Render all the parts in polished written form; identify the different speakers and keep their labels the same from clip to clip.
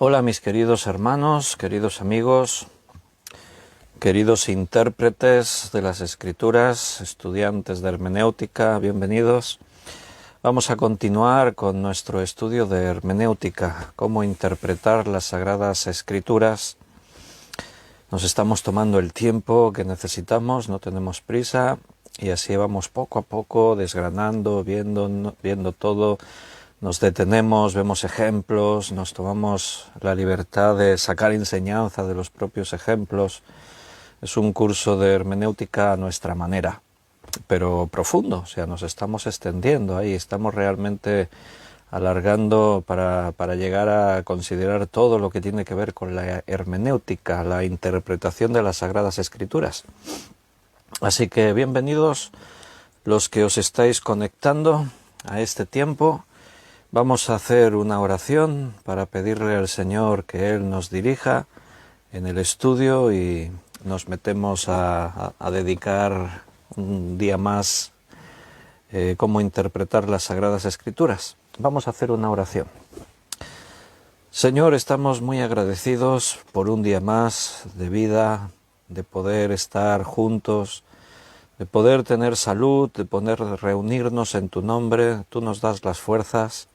Speaker 1: Hola mis queridos hermanos, queridos amigos, queridos intérpretes de las Escrituras, estudiantes de hermenéutica, bienvenidos. Vamos a continuar con nuestro estudio de hermenéutica, cómo interpretar las Sagradas Escrituras. Nos estamos tomando el tiempo que necesitamos, no tenemos prisa y así vamos poco a poco desgranando, viendo todo. Nos detenemos, vemos ejemplos, nos tomamos la libertad de sacar enseñanza de los propios ejemplos. Es un curso de hermenéutica a nuestra manera, pero profundo, o sea, nos estamos extendiendo ahí, estamos realmente alargando para llegar a considerar todo lo que tiene que ver con la hermenéutica, la interpretación de las Sagradas Escrituras. Así que bienvenidos los que os estáis conectando a este tiempo. Vamos a hacer una oración para pedirle al Señor que Él nos dirija en el estudio y nos metemos a dedicar un día más cómo interpretar las Sagradas Escrituras. Vamos a hacer una oración. Señor, estamos muy agradecidos por un día más de vida, de poder estar juntos, de poder tener salud, de poder reunirnos en tu nombre. Tú nos das las fuerzas.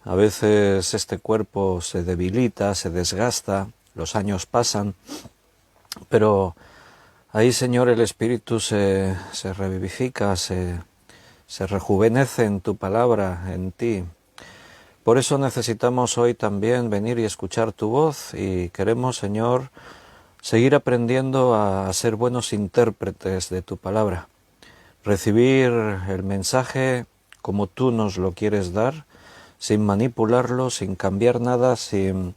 Speaker 1: A veces este cuerpo se debilita, se desgasta, los años pasan, pero ahí, Señor, el espíritu se revivifica, se rejuvenece en tu palabra, en ti. Por eso necesitamos hoy también venir y escuchar tu voz y queremos, Señor, seguir aprendiendo a ser buenos intérpretes de tu palabra, recibir el mensaje como tú nos lo quieres dar, sin manipularlo, sin cambiar nada, sin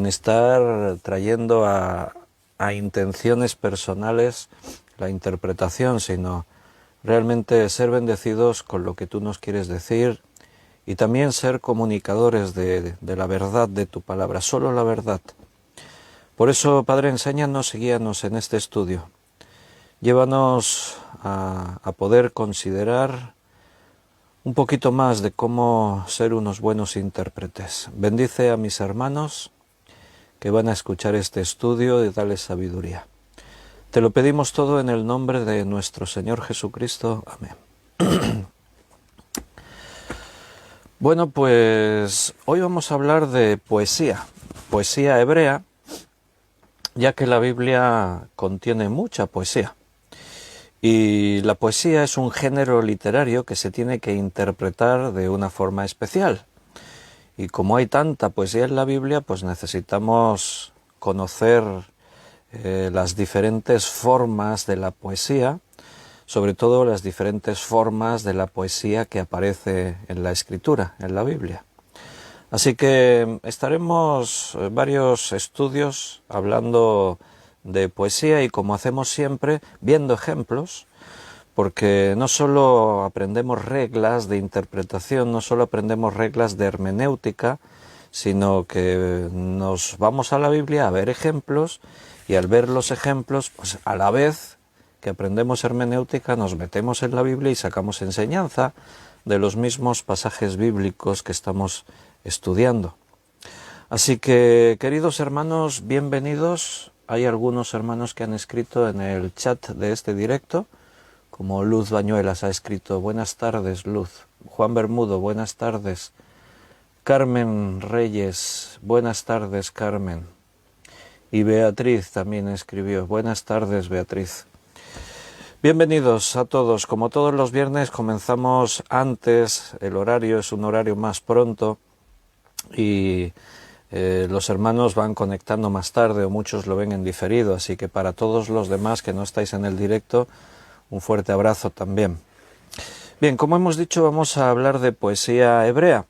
Speaker 1: estar trayendo a intenciones personales la interpretación, sino realmente ser bendecidos con lo que tú nos quieres decir y también ser comunicadores de la verdad de tu palabra, solo la verdad. Por eso, Padre, enséñanos y guíanos en este estudio. Llévanos a poder considerar un poquito más de cómo ser unos buenos intérpretes. Bendice a mis hermanos que van a escuchar este estudio y dale sabiduría. Te lo pedimos todo en el nombre de nuestro Señor Jesucristo. Amén. Bueno, pues hoy vamos a hablar de poesía hebrea, ya que la Biblia contiene mucha poesía. Y la poesía es un género literario que se tiene que interpretar de una forma especial. Y como hay tanta poesía en la Biblia, pues necesitamos conocer las diferentes formas de la poesía, sobre todo las diferentes formas de la poesía que aparece en la Escritura, en la Biblia. Así que estaremos varios estudios hablando de poesía y, como hacemos siempre, viendo ejemplos, porque no solo aprendemos reglas de interpretación, no solo aprendemos reglas de hermenéutica, sino que nos vamos a la Biblia a ver ejemplos y al ver los ejemplos, pues a la vez que aprendemos hermenéutica nos metemos en la Biblia y sacamos enseñanza de los mismos pasajes bíblicos que estamos estudiando. Así que, queridos hermanos, bienvenidos. Hay algunos hermanos que han escrito en el chat de este directo, como Luz Bañuelas ha escrito: buenas tardes, Luz. Juan Bermudo, buenas tardes. Carmen Reyes, buenas tardes, Carmen. Y Beatriz también escribió: buenas tardes, Beatriz. Bienvenidos a todos. Como todos los viernes comenzamos antes, el horario es un horario más pronto y los hermanos van conectando más tarde o muchos lo ven en diferido, así que para todos los demás que no estáis en el directo, un fuerte abrazo también. Bien, como hemos dicho, vamos a hablar de poesía hebrea.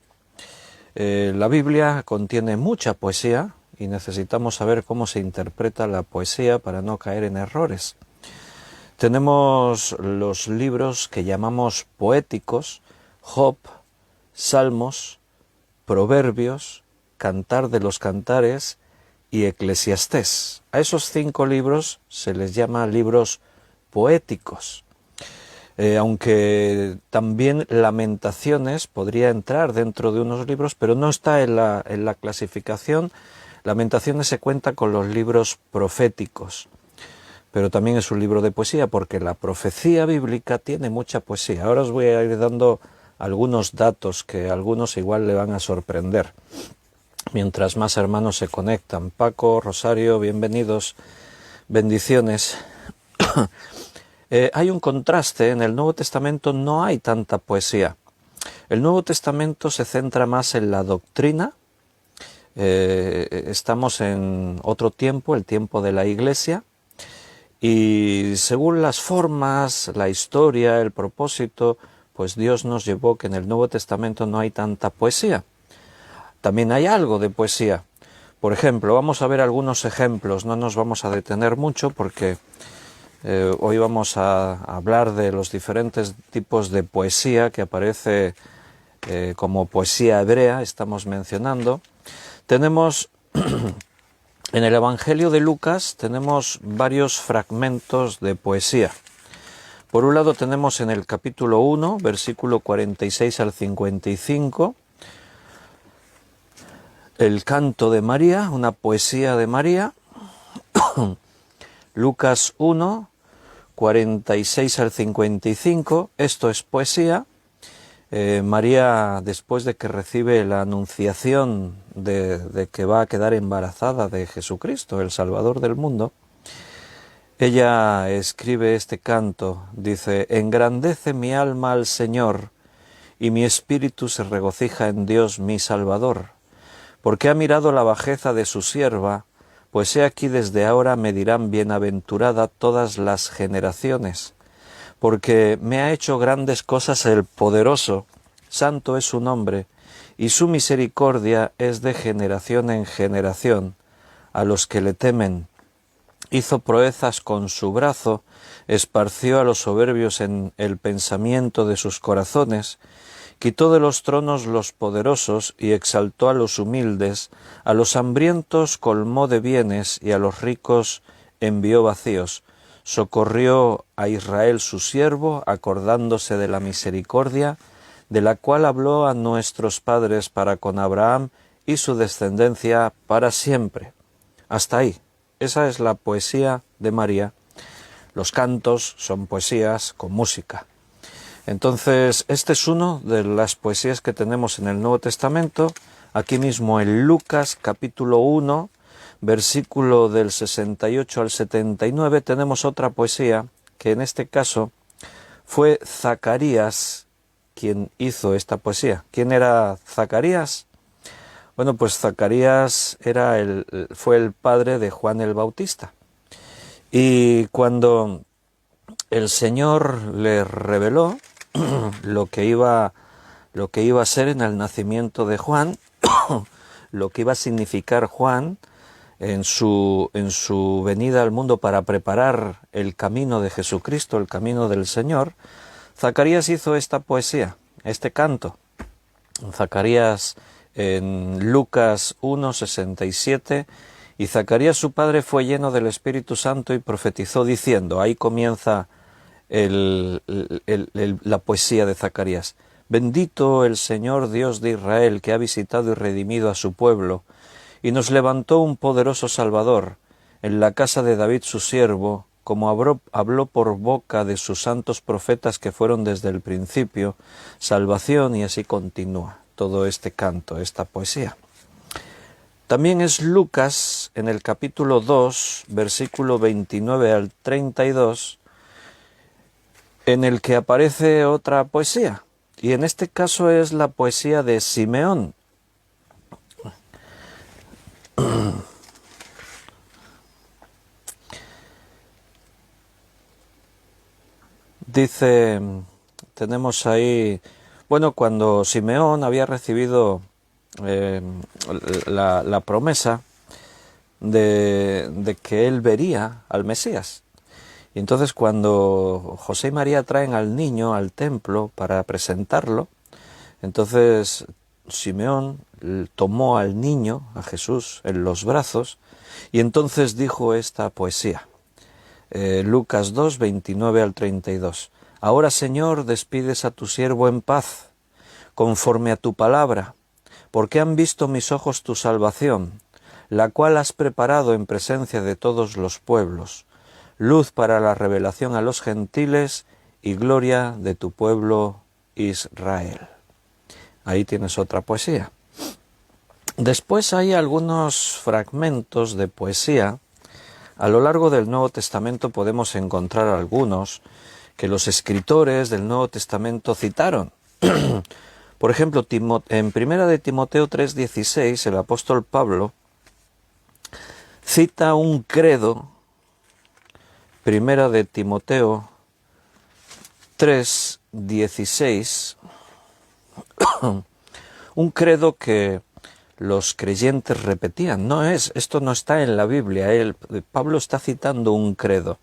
Speaker 1: La Biblia contiene mucha poesía y necesitamos saber cómo se interpreta la poesía para no caer en errores. Tenemos los libros que llamamos poéticos: Job, Salmos, Proverbios, Cantar de los Cantares y Eclesiastés. A esos 5 libros se les llama libros poéticos. aunque también Lamentaciones podría entrar dentro de unos libros, pero no está en la clasificación. Lamentaciones se cuenta con los libros proféticos, pero también es un libro de poesía, porque la profecía bíblica tiene mucha poesía. Ahora os voy a ir dando algunos datos que a algunos igual le van a sorprender. Mientras más hermanos se conectan. Paco, Rosario, bienvenidos, bendiciones. Hay un contraste, en el Nuevo Testamento no hay tanta poesía. El Nuevo Testamento se centra más en la doctrina. Estamos en otro tiempo, el tiempo de la Iglesia, y según las formas, la historia, el propósito, pues Dios nos llevó que en el Nuevo Testamento no hay tanta poesía. También hay algo de poesía. Por ejemplo, vamos a ver algunos ejemplos, no nos vamos a detener mucho porque hoy vamos a hablar de los diferentes tipos de poesía que aparece como poesía hebrea, estamos mencionando. Tenemos en el Evangelio de Lucas tenemos varios fragmentos de poesía. Por un lado tenemos en el capítulo 1, versículo 46 al 55, el canto de María, una poesía de María. Lucas 1, 46 al 55, esto es poesía. María, después de que recibe la anunciación de que va a quedar embarazada de Jesucristo, el Salvador del mundo, ella escribe este canto, dice: engrandece mi alma al Señor, y mi espíritu se regocija en Dios mi Salvador, porque ha mirado la bajeza de su sierva, pues he aquí desde ahora me dirán bienaventurada todas las generaciones, porque me ha hecho grandes cosas el poderoso, santo es su nombre, y su misericordia es de generación en generación, a los que le temen. Hizo proezas con su brazo, esparció a los soberbios en el pensamiento de sus corazones, quitó de los tronos los poderosos y exaltó a los humildes, a los hambrientos colmó de bienes y a los ricos envió vacíos. Socorrió a Israel su siervo, acordándose de la misericordia, de la cual habló a nuestros padres para con Abraham y su descendencia para siempre. Hasta ahí. Esa es la poesía de María. Los cantos son poesías con música. Entonces, este es uno de las poesías que tenemos en el Nuevo Testamento. Aquí mismo en Lucas capítulo 1, versículo del 68 al 79, tenemos otra poesía que en este caso fue Zacarías quien hizo esta poesía. ¿Quién era Zacarías? Bueno, pues Zacarías fue el padre de Juan el Bautista. Y cuando el Señor le reveló lo que iba a ser en el nacimiento de Juan, lo que iba a significar Juan en su venida al mundo para preparar el camino de Jesucristo, el camino del Señor, Zacarías hizo esta poesía, este canto. Zacarías en Lucas 1, 67, y Zacarías su padre fue lleno del Espíritu Santo y profetizó diciendo, ahí comienza la poesía de Zacarías: bendito el Señor Dios de Israel, que ha visitado y redimido a su pueblo, y nos levantó un poderoso Salvador en la casa de David su siervo, como habló por boca de sus santos profetas que fueron desde el principio, salvación, y así continúa todo este canto, esta poesía. También es Lucas, en el capítulo 2, versículo 29 al 32, en el que aparece otra poesía, y en este caso es la poesía de Simeón. Dice, tenemos ahí, bueno, cuando Simeón había recibido la promesa de que él vería al Mesías. Y entonces cuando José y María traen al niño al templo para presentarlo, entonces Simeón tomó al niño, a Jesús, en los brazos, y entonces dijo esta poesía. Lucas 2, 29 al 32. Ahora, Señor, despides a tu siervo en paz, conforme a tu palabra, porque han visto mis ojos tu salvación, la cual has preparado en presencia de todos los pueblos, luz para la revelación a los gentiles y gloria de tu pueblo Israel. Ahí tienes otra poesía. Después hay algunos fragmentos de poesía. A lo largo del Nuevo Testamento podemos encontrar algunos que los escritores del Nuevo Testamento citaron. Por ejemplo, en 1 de Timoteo 3:16, el apóstol Pablo cita un credo, 1 de Timoteo 3:16, un credo que los creyentes repetían. Esto no está en la Biblia, Pablo está citando un credo.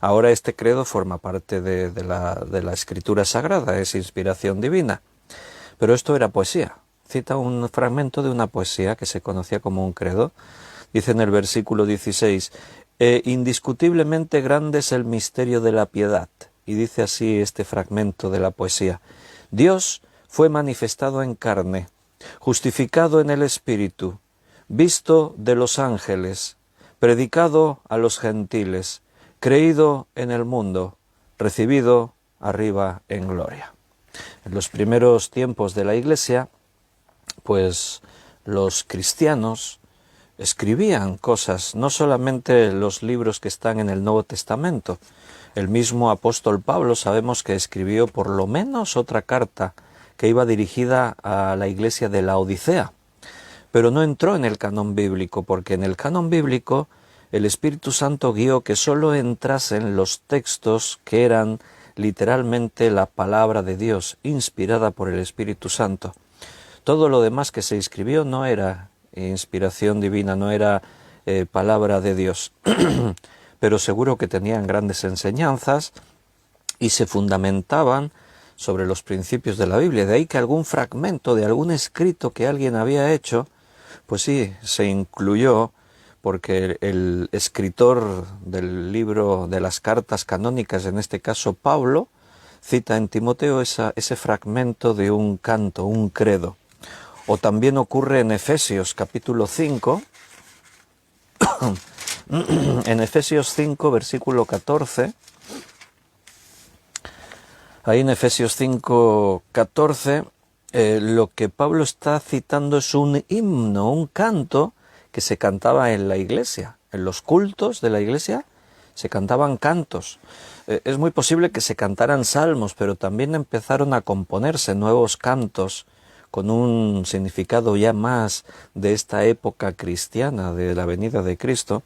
Speaker 1: Ahora este credo forma parte de la Escritura Sagrada, es inspiración divina. Pero esto era poesía. Cita un fragmento de una poesía que se conocía como un credo. Dice en el versículo 16, indiscutiblemente grande es el misterio de la piedad. Y dice así este fragmento de la poesía. Dios fue manifestado en carne, justificado en el Espíritu, visto de los ángeles, predicado a los gentiles, creído en el mundo, recibido arriba en gloria. En los primeros tiempos de la Iglesia, pues los cristianos escribían cosas, no solamente los libros que están en el Nuevo Testamento. El mismo apóstol Pablo sabemos que escribió por lo menos otra carta que iba dirigida a la iglesia de la Odisea, pero no entró en el canon bíblico, porque en el canon bíblico el Espíritu Santo guió que solo entrasen los textos que eran literalmente la palabra de Dios, inspirada por el Espíritu Santo. Todo lo demás que se escribió no era inspiración divina, no era palabra de Dios, pero seguro que tenían grandes enseñanzas y se fundamentaban sobre los principios de la Biblia. De ahí que algún fragmento de algún escrito que alguien había hecho, pues sí, se incluyó, porque el escritor del libro de las cartas canónicas, en este caso Pablo, cita en Timoteo ese fragmento de un canto, un credo. O también ocurre en Efesios capítulo 5, en Efesios 5, versículo 14, ahí en Efesios 5, 14, lo que Pablo está citando es un himno, un canto que se cantaba en la iglesia. En los cultos de la iglesia se cantaban cantos. Es muy posible que se cantaran salmos, pero también empezaron a componerse nuevos cantos con un significado ya más de esta época cristiana, de la venida de Cristo.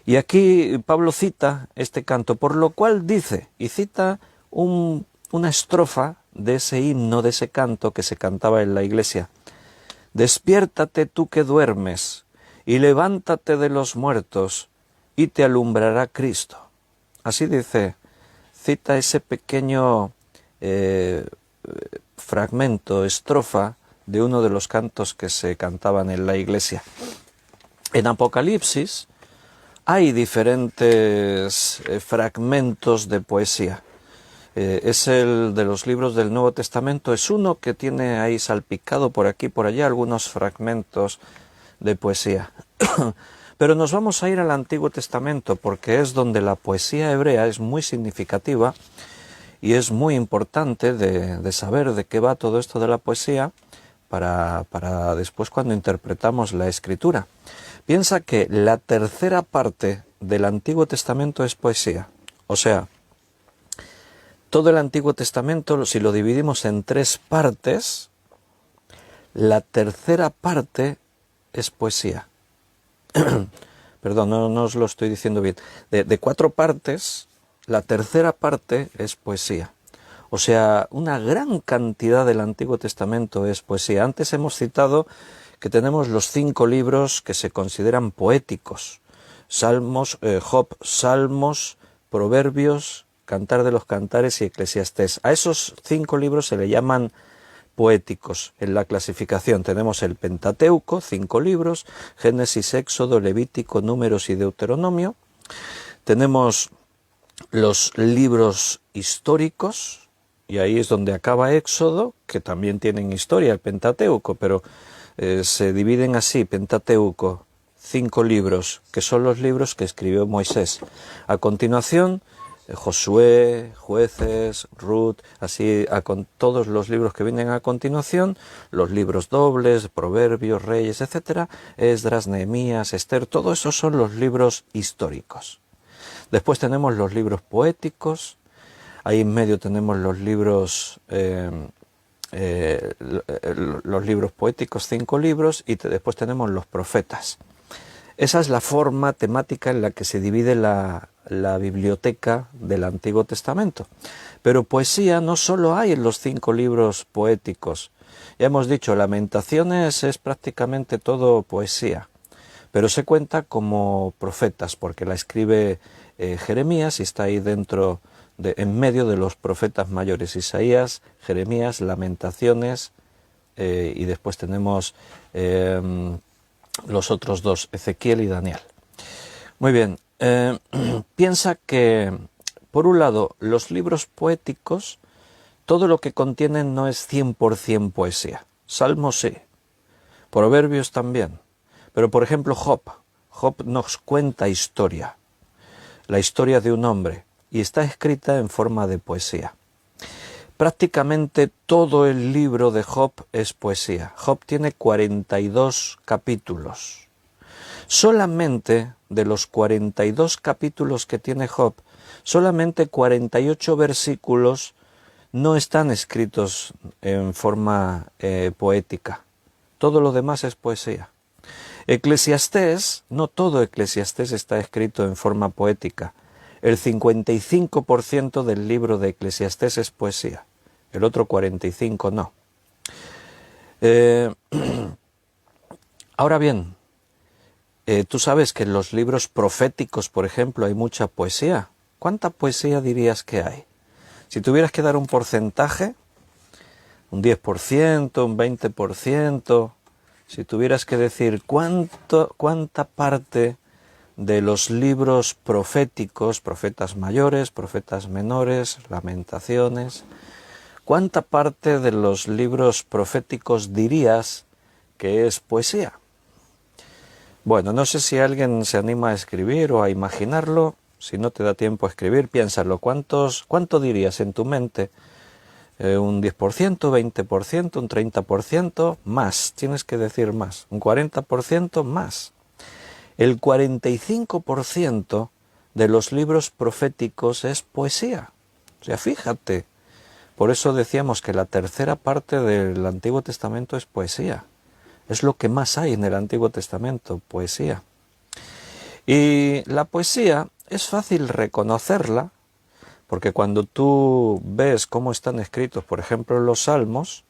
Speaker 1: Y aquí Pablo cita este canto, por lo cual dice, y cita una estrofa de ese himno, de ese canto que se cantaba en la iglesia. Despiértate tú que duermes, y levántate de los muertos, y te alumbrará Cristo. Así dice, cita ese pequeño fragmento, estrofa, de uno de los cantos que se cantaban en la iglesia. En Apocalipsis hay diferentes fragmentos de poesía. Es el de los libros del Nuevo Testamento, es uno que tiene ahí salpicado por aquí por allá algunos fragmentos de poesía. Pero nos vamos a ir al Antiguo Testamento porque es donde la poesía hebrea es muy significativa y es muy importante de saber de qué va todo esto de la poesía para después cuando interpretamos la Escritura. Piensa que la tercera parte del Antiguo Testamento es poesía. O sea, todo el Antiguo Testamento, si lo dividimos en tres partes, la tercera parte es poesía. Perdón, no os lo estoy diciendo bien. De cuatro partes, la tercera parte es poesía. O sea, una gran cantidad del Antiguo Testamento es poesía. Antes hemos citado que tenemos los 5 libros que se consideran poéticos. Salmos, Job, Salmos, Proverbios, Cantar de los Cantares y Eclesiastés. A esos 5 libros se le llaman poéticos en la clasificación. Tenemos el Pentateuco, 5 libros, Génesis, Éxodo, Levítico, Números y Deuteronomio. Tenemos los libros históricos, y ahí es donde acaba Éxodo, que también tienen historia, el Pentateuco, pero se dividen así, Pentateuco, 5 libros, que son los libros que escribió Moisés. A continuación, Josué, Jueces, Ruth, así con todos los libros que vienen a continuación, los libros dobles, Proverbios, Reyes, etcétera, Esdras, Nehemías, Esther, todos esos son los libros históricos. Después tenemos los libros poéticos, ahí en medio tenemos los libros poéticos, 5 libros, y después tenemos los profetas. Esa es la forma temática en la que se divide la biblioteca del Antiguo Testamento. Pero poesía no solo hay en los 5 libros poéticos. Ya hemos dicho, Lamentaciones es prácticamente todo poesía, pero se cuenta como profetas, porque la escribe Jeremías y está ahí dentro, en medio de los profetas mayores, Isaías, Jeremías, Lamentaciones, y después tenemos los otros 2, Ezequiel y Daniel. Muy bien, piensa que, por un lado, los libros poéticos, todo lo que contienen no es 100% poesía. Salmos sí, Proverbios también, pero por ejemplo Job nos cuenta historia, la historia de un hombre, y está escrita en forma de poesía. Prácticamente todo el libro de Job es poesía. Job tiene 42 capítulos. Solamente de los 42 capítulos que tiene Job, solamente 48 versículos no están escritos en forma poética. Todo lo demás es poesía. Eclesiastés, no todo Eclesiastés está escrito en forma poética. El 55% del libro de Eclesiastés es poesía, el otro 45% no. Ahora bien, tú sabes que en los libros proféticos, por ejemplo, hay mucha poesía. ¿Cuánta poesía dirías que hay? Si tuvieras que dar un porcentaje, un 10%, un 20%, si tuvieras que decir cuánta parte de los libros proféticos, profetas mayores, profetas menores, Lamentaciones, ¿cuánta parte de los libros proféticos dirías que es poesía? Bueno, no sé si alguien se anima a escribir o a imaginarlo. Si no te da tiempo a escribir, piénsalo. ¿Cuánto dirías en tu mente? ¿Un 10%, 20%, un 30%? Más, tienes que decir más. ¿Un 40%? Más. El 45% de los libros proféticos es poesía. O sea, fíjate. Por eso decíamos que la tercera parte del Antiguo Testamento es poesía. Es lo que más hay en el Antiguo Testamento, poesía. Y la poesía es fácil reconocerla, porque cuando tú ves cómo están escritos, por ejemplo, los Salmos,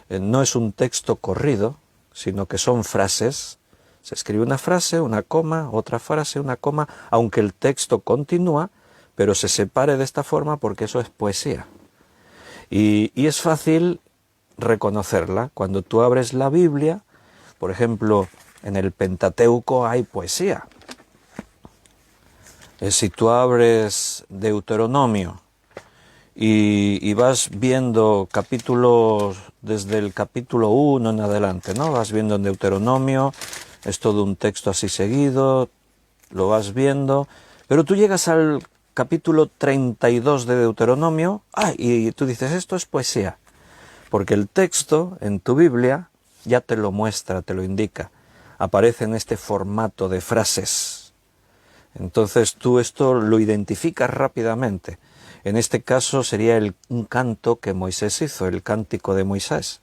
Speaker 1: no es un texto corrido, sino que son frases. Se escribe una frase, una coma, otra frase, una coma, aunque el texto continúa, pero se separe de esta forma porque eso es poesía. Y es fácil reconocerla. Cuando tú abres la Biblia, por ejemplo, en el Pentateuco hay poesía. Si tú abres Deuteronomio y vas viendo capítulos, desde el capítulo 1 en adelante, ¿no? Vas viendo en Deuteronomio, es todo un texto así seguido, lo vas viendo, pero tú llegas al capítulo 32 de Deuteronomio, y tú dices, esto es poesía, porque el texto en tu Biblia ya te lo muestra, te lo indica, aparece en este formato de frases. Entonces tú esto lo identificas rápidamente. En este caso sería un canto que Moisés hizo, el cántico de Moisés.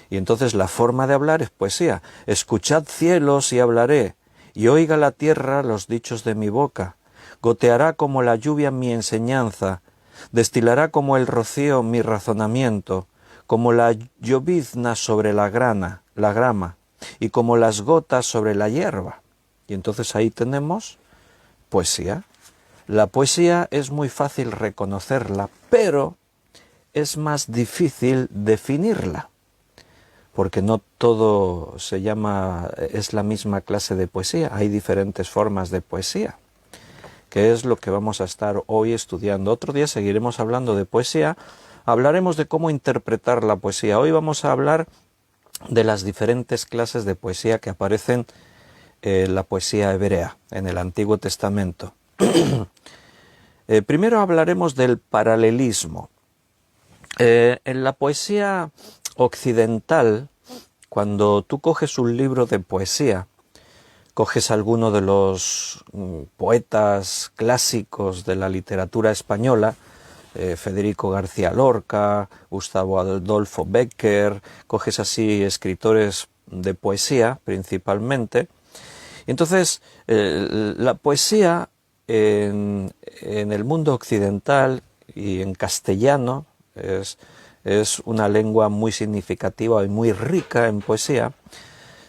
Speaker 1: Y entonces la forma de hablar es poesía. Escuchad cielos y hablaré, y oiga la tierra los dichos de mi boca. Goteará como la lluvia mi enseñanza, destilará como el rocío mi razonamiento, como la llovizna sobre la grama, y como las gotas sobre la hierba. Y entonces ahí tenemos poesía. La poesía es muy fácil reconocerla, pero es más difícil definirla, porque no todo es la misma clase de poesía, hay diferentes formas de poesía. que es lo que vamos a estar hoy estudiando. Otro día seguiremos hablando de poesía, hablaremos de cómo interpretar la poesía. Hoy vamos a hablar de las diferentes clases de poesía que aparecen en la poesía hebrea, en el Antiguo Testamento. Primero hablaremos del paralelismo. En la poesía occidental, cuando tú coges un libro de poesía, coges alguno de los poetas clásicos de la literatura española, Federico García Lorca, Gustavo Adolfo Bécquer, coges así escritores de poesía principalmente. Entonces, la poesía en el mundo occidental y en castellano es una lengua muy significativa y muy rica en poesía.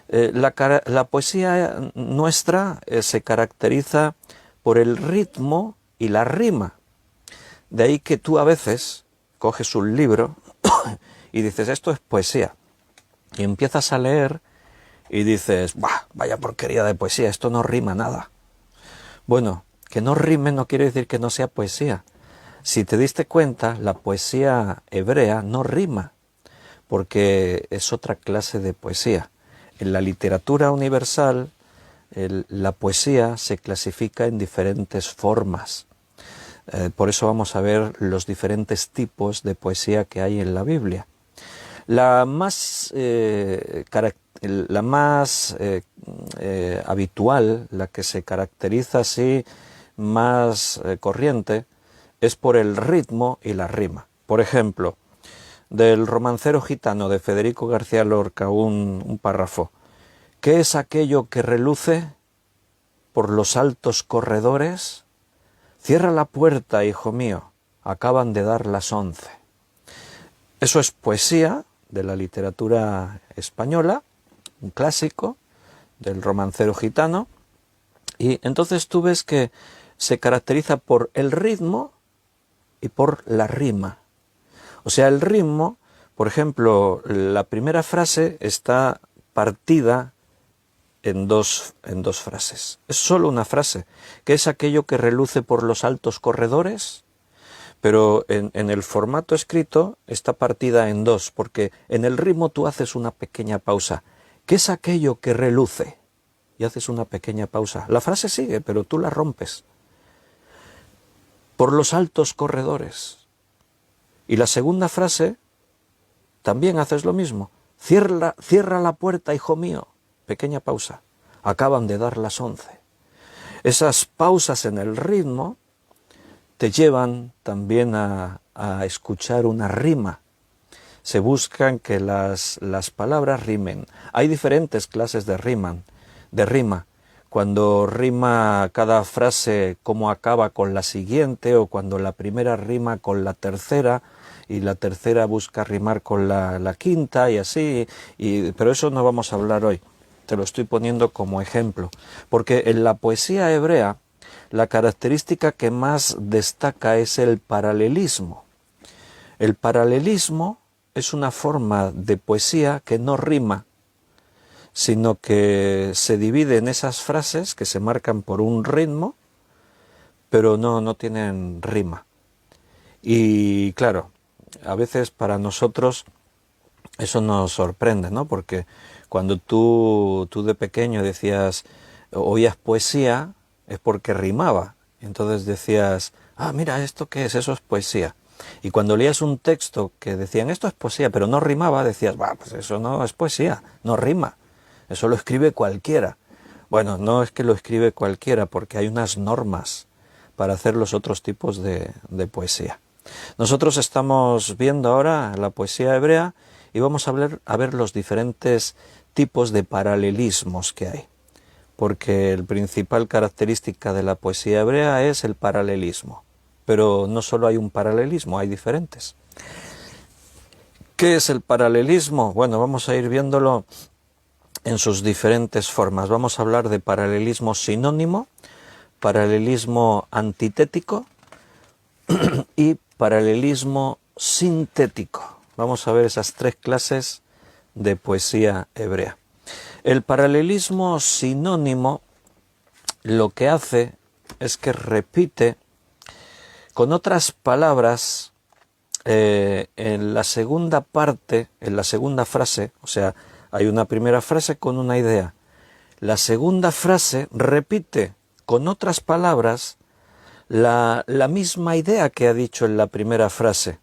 Speaker 1: La poesía nuestra se caracteriza por el ritmo y la rima. De ahí que tú a veces coges un libro y dices, esto es poesía. Y empiezas a leer y dices, ¡bah! Vaya porquería de poesía, esto no rima nada. Bueno, que no rime no quiere decir que no sea poesía. Si te diste cuenta, la poesía hebrea no rima, porque es otra clase de poesía. En la literatura universal, la poesía se clasifica en diferentes formas. Por eso vamos a ver los diferentes tipos de poesía que hay en la Biblia. La más habitual, la que se caracteriza así, más corriente, es por el ritmo y la rima. Por ejemplo, del Romancero gitano de Federico García Lorca, un párrafo. ¿Qué es aquello que reluce por los altos corredores? Cierra la puerta, hijo mío, acaban de dar las 11. Eso es poesía de la literatura española, un clásico del Romancero gitano, y entonces tú ves que se caracteriza por el ritmo y por la rima. O sea, el ritmo, por ejemplo, la primera frase está partida en dos frases. Es solo una frase, que es aquello que reluce por los altos corredores, pero en el formato escrito está partida en dos, porque en el ritmo tú haces una pequeña pausa. ¿Qué es aquello que reluce? Y haces una pequeña pausa. La frase sigue, pero tú la rompes. Por los altos corredores. Y la segunda frase, también haces lo mismo. Cierra la puerta, hijo mío. Pequeña pausa. Acaban de dar las 11. Esas pausas en el ritmo te llevan también a escuchar una rima. Se buscan que las palabras rimen. Hay diferentes clases de rima. Cuando rima cada frase como acaba con la siguiente, o cuando la primera rima con la tercera, y la tercera busca rimar con la quinta, y así. Pero eso no vamos a hablar hoy. Te lo estoy poniendo como ejemplo. Porque en la poesía hebrea, la característica que más destaca es el paralelismo. El paralelismo es una forma de poesía que no rima, sino que se divide en esas frases que se marcan por un ritmo, pero no tienen rima. Y claro, a veces para nosotros eso nos sorprende, ¿no? Porque cuando tú de pequeño oías poesía, es porque rimaba. Entonces decías, mira, ¿esto qué es? Eso es poesía. Y cuando leías un texto que decían, esto es poesía, pero no rimaba, decías, pues eso no es poesía, no rima. Eso lo escribe cualquiera. Bueno, no es que lo escribe cualquiera, porque hay unas normas para hacer los otros tipos de poesía. Nosotros estamos viendo ahora la poesía hebrea y vamos a ver los diferentes tipos de paralelismos que hay. Porque la principal característica de la poesía hebrea es el paralelismo. Pero no solo hay un paralelismo, hay diferentes. ¿Qué es el paralelismo? Bueno, vamos a ir viéndolo en sus diferentes formas. Vamos a hablar de paralelismo sinónimo, paralelismo antitético y paralelismo sintético. Vamos a ver esas tres clases de poesía hebrea. El paralelismo sinónimo lo que hace es que repite con otras palabras en la segunda parte, en la segunda frase, o sea, hay una primera frase con una idea. La segunda frase repite con otras palabras la misma idea que ha dicho en la primera frase.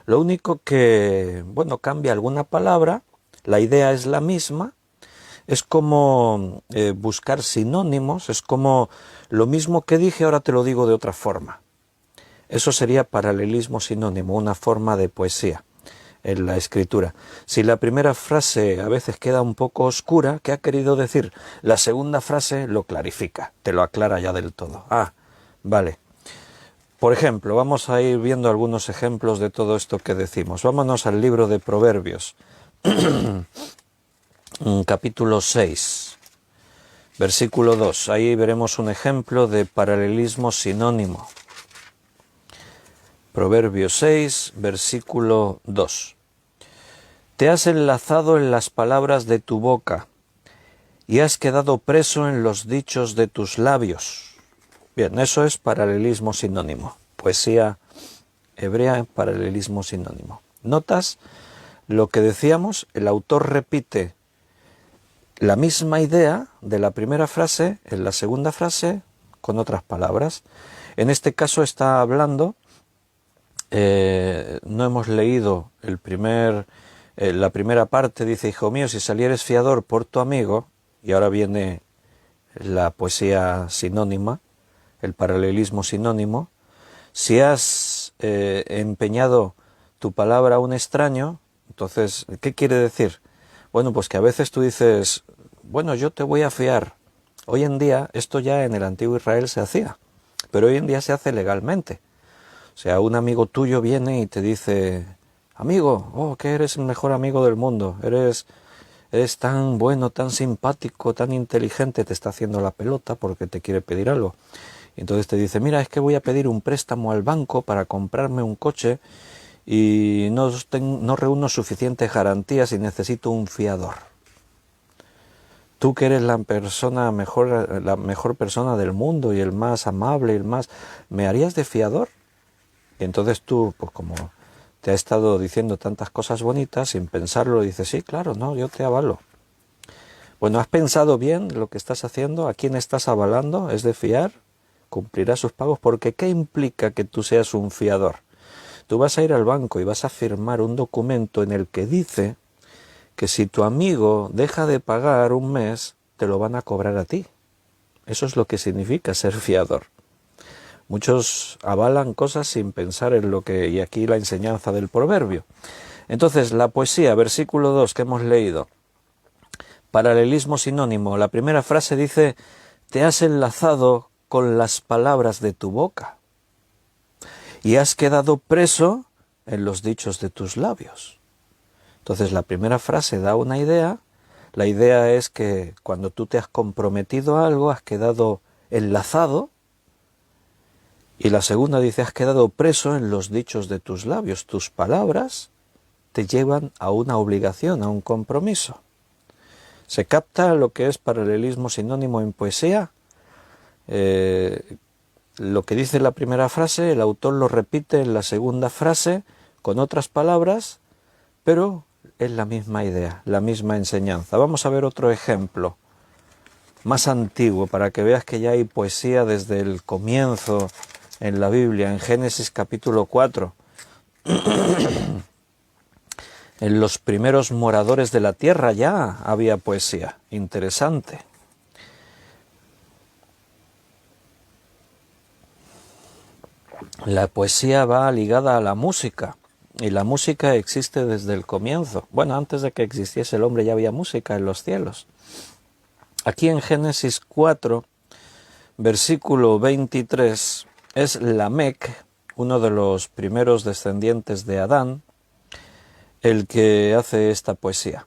Speaker 1: Lo único que, bueno, cambia alguna palabra, la idea es la misma, es como buscar sinónimos, es como lo mismo que dije, ahora te lo digo de otra forma. Eso sería paralelismo sinónimo, una forma de poesía en la escritura. Si la primera frase a veces queda un poco oscura, ¿qué ha querido decir? La segunda frase lo clarifica, te lo aclara ya del todo. Ah, vale. Por ejemplo, vamos a ir viendo algunos ejemplos de todo esto que decimos. Vámonos al libro de Proverbios, capítulo 6, versículo 2. Ahí veremos un ejemplo de paralelismo sinónimo. Proverbios 6, versículo 2. Te has enlazado en las palabras de tu boca y has quedado preso en los dichos de tus labios. Bien, eso es paralelismo sinónimo. Poesía hebrea, paralelismo sinónimo. ¿Notas lo que decíamos? El autor repite la misma idea de la primera frase en la segunda frase con otras palabras. En este caso está hablando, no hemos leído la primera parte, dice, hijo mío, si salieres fiador por tu amigo, y ahora viene la poesía sinónima, el paralelismo sinónimo, si has empeñado tu palabra a un extraño, entonces, ¿qué quiere decir? Bueno, pues que a veces tú dices, bueno, yo te voy a fiar. Hoy en día, esto ya en el antiguo Israel se hacía, pero hoy en día se hace legalmente. O sea, un amigo tuyo viene y te dice, amigo, oh, que eres el mejor amigo del mundo, eres tan bueno, tan simpático, tan inteligente, te está haciendo la pelota porque te quiere pedir algo. Entonces te dice, mira, es que voy a pedir un préstamo al banco para comprarme un coche y no reúno suficientes garantías y necesito un fiador. Tú que eres la mejor persona del mundo y el más amable, ¿me harías de fiador? Y entonces tú, pues como te ha estado diciendo tantas cosas bonitas, sin pensarlo, dices, sí, claro, no, yo te avalo. Bueno, ¿has pensado bien lo que estás haciendo? ¿A quién estás avalando? ¿Es de fiar? ¿Cumplirá sus pagos? Porque ¿qué implica que tú seas un fiador? Tú vas a ir al banco y vas a firmar un documento en el que dice que si tu amigo deja de pagar un mes, te lo van a cobrar a ti. Eso es lo que significa ser fiador. Muchos avalan cosas sin pensar en lo que... Y aquí la enseñanza del proverbio. Entonces, la poesía, versículo 2 que hemos leído. Paralelismo sinónimo. La primera frase dice, te has enlazado con las palabras de tu boca y has quedado preso en los dichos de tus labios. Entonces la primera frase da una idea, la idea es que cuando tú te has comprometido a algo has quedado enlazado, y la segunda dice has quedado preso en los dichos de tus labios, tus palabras te llevan a una obligación, a un compromiso. ¿Se capta lo que es paralelismo sinónimo en poesía? Lo que dice la primera frase, el autor lo repite en la segunda frase con otras palabras, pero es la misma idea, la misma enseñanza. Vamos a ver otro ejemplo más antiguo para que veas que ya hay poesía desde el comienzo en la Biblia, en Génesis capítulo 4. En los primeros moradores de la tierra ya había poesía. Interesante. La poesía va ligada a la música, y la música existe desde el comienzo. Bueno, antes de que existiese el hombre ya había música en los cielos. Aquí en Génesis 4, versículo 23, es Lamec, uno de los primeros descendientes de Adán, el que hace esta poesía.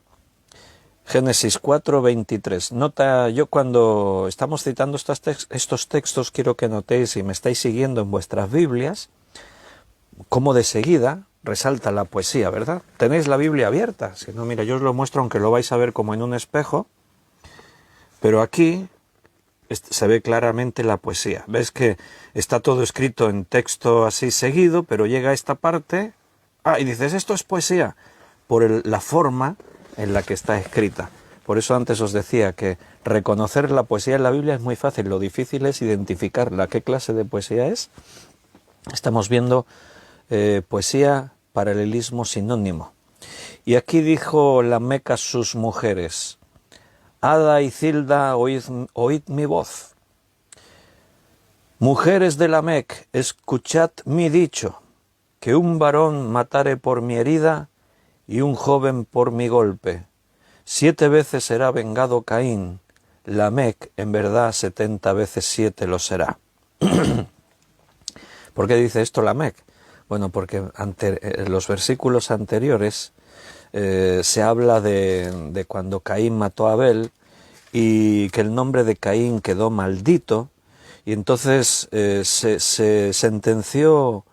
Speaker 1: Génesis 4, 23. Nota, yo cuando estamos citando estos textos quiero que notéis, si me estáis siguiendo en vuestras Biblias, cómo de seguida resalta la poesía, ¿verdad? Tenéis la Biblia abierta, si no, mira, yo os lo muestro aunque lo vais a ver como en un espejo, pero aquí se ve claramente la poesía. Ves que está todo escrito en texto así seguido, pero llega a esta parte, y dices, esto es poesía, por la forma en la que está escrita. Por eso antes os decía que reconocer la poesía en la Biblia es muy fácil, lo difícil es identificarla. ¿Qué clase de poesía es? Estamos viendo poesía, paralelismo, sinónimo. Y aquí dijo Lamec a sus mujeres, Ada y Zilda, oíd mi voz. Mujeres de Lamec, escuchad mi dicho, que un varón matare por mi herida y un joven por mi golpe. 7 veces será vengado Caín, Lamec en verdad 70 veces 7 lo será. ¿Por qué dice esto Lamec? Bueno, porque en los versículos anteriores se habla de cuando Caín mató a Abel y que el nombre de Caín quedó maldito, y entonces se sentenció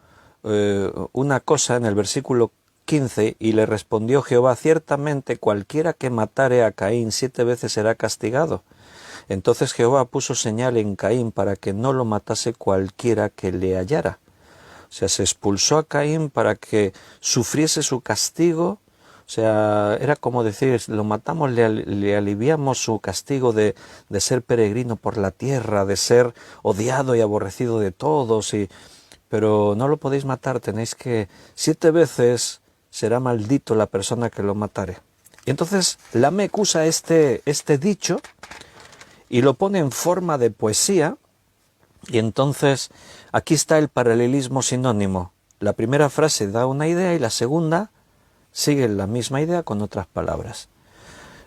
Speaker 1: una cosa en el versículo 15, y le respondió Jehová, ciertamente cualquiera que matare a Caín 7 veces será castigado. Entonces Jehová puso señal en Caín para que no lo matase cualquiera que le hallara. O sea, se expulsó a Caín para que sufriese su castigo. O sea, era como decir, lo matamos, le aliviamos su castigo de ser peregrino por la tierra, de ser odiado y aborrecido de todos, pero no lo podéis matar, tenéis que 7 veces será maldito la persona que lo matare. Y entonces Lamec usa este dicho y lo pone en forma de poesía, y entonces aquí está el paralelismo sinónimo. La primera frase da una idea y la segunda sigue la misma idea con otras palabras.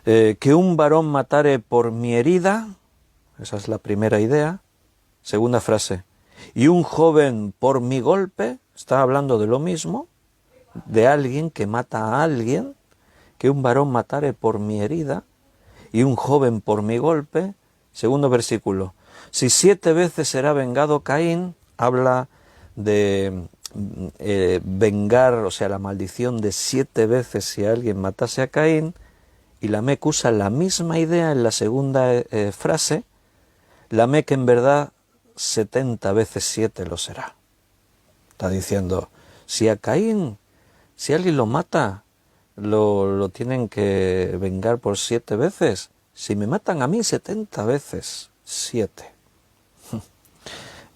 Speaker 1: Que un varón matare por mi herida, esa es la primera idea. Segunda frase, y un joven por mi golpe, está hablando de lo mismo, de alguien que mata a alguien. Que un varón matare por mi herida y un joven por mi golpe. Segundo versículo, si 7 veces será vengado Caín, habla de vengar, o sea, la maldición de 7 veces si alguien matase a Caín, y Lamec usa la misma idea en la segunda frase, Lamec en verdad 70 veces 7 lo será. Está diciendo, si a Caín, si alguien lo mata, lo tienen que vengar por 7 veces. Si me matan a mí 70 veces 7.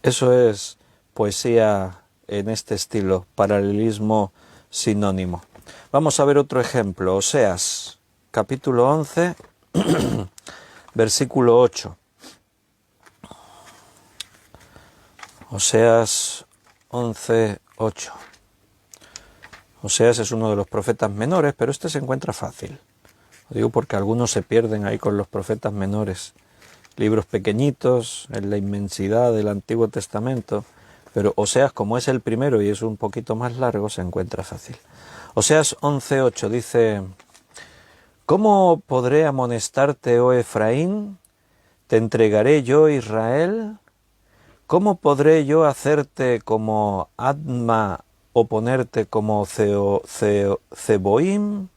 Speaker 1: Eso es poesía en este estilo, paralelismo sinónimo. Vamos a ver otro ejemplo, Oseas, capítulo 11, versículo 8. Oseas 11, 8. Oseas es uno de los profetas menores, pero este se encuentra fácil. Lo digo porque algunos se pierden ahí con los profetas menores. Libros pequeñitos, en la inmensidad del Antiguo Testamento, pero Oseas, como es el primero y es un poquito más largo, se encuentra fácil. Oseas 11:8 dice, ¿cómo podré amonestarte, oh Efraín? ¿Te entregaré yo, Israel? ¿Cómo podré yo hacerte como Adma o ponerte como Zeboim?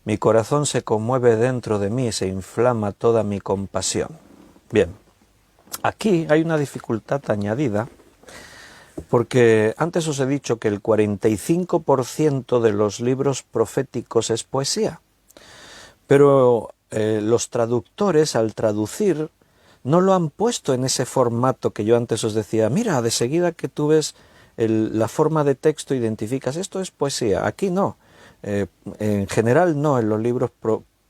Speaker 1: Mi corazón se conmueve dentro de mí, se inflama toda mi compasión. Bien, aquí hay una dificultad añadida, porque antes os he dicho que el 45% de los libros proféticos es poesía, pero los traductores al traducir no lo han puesto en ese formato que yo antes os decía, mira, de seguida que tú ves la forma de texto identificas, esto es poesía, aquí no. En general no en los libros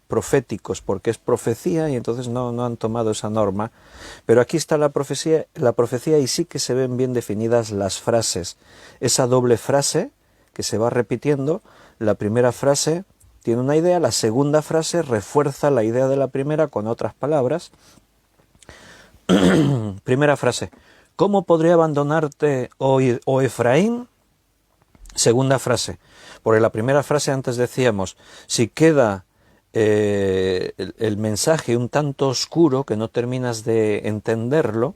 Speaker 1: proféticos, porque es profecía y entonces no han tomado esa norma, pero aquí está la profecía y sí que se ven bien definidas las frases, esa doble frase que se va repitiendo. La primera frase tiene una idea, la segunda frase refuerza la idea de la primera con otras palabras. Primera frase, ¿cómo podré abandonarte, oh Efraín? Segunda frase, porque la primera frase antes decíamos, si queda el mensaje un tanto oscuro que no terminas de entenderlo,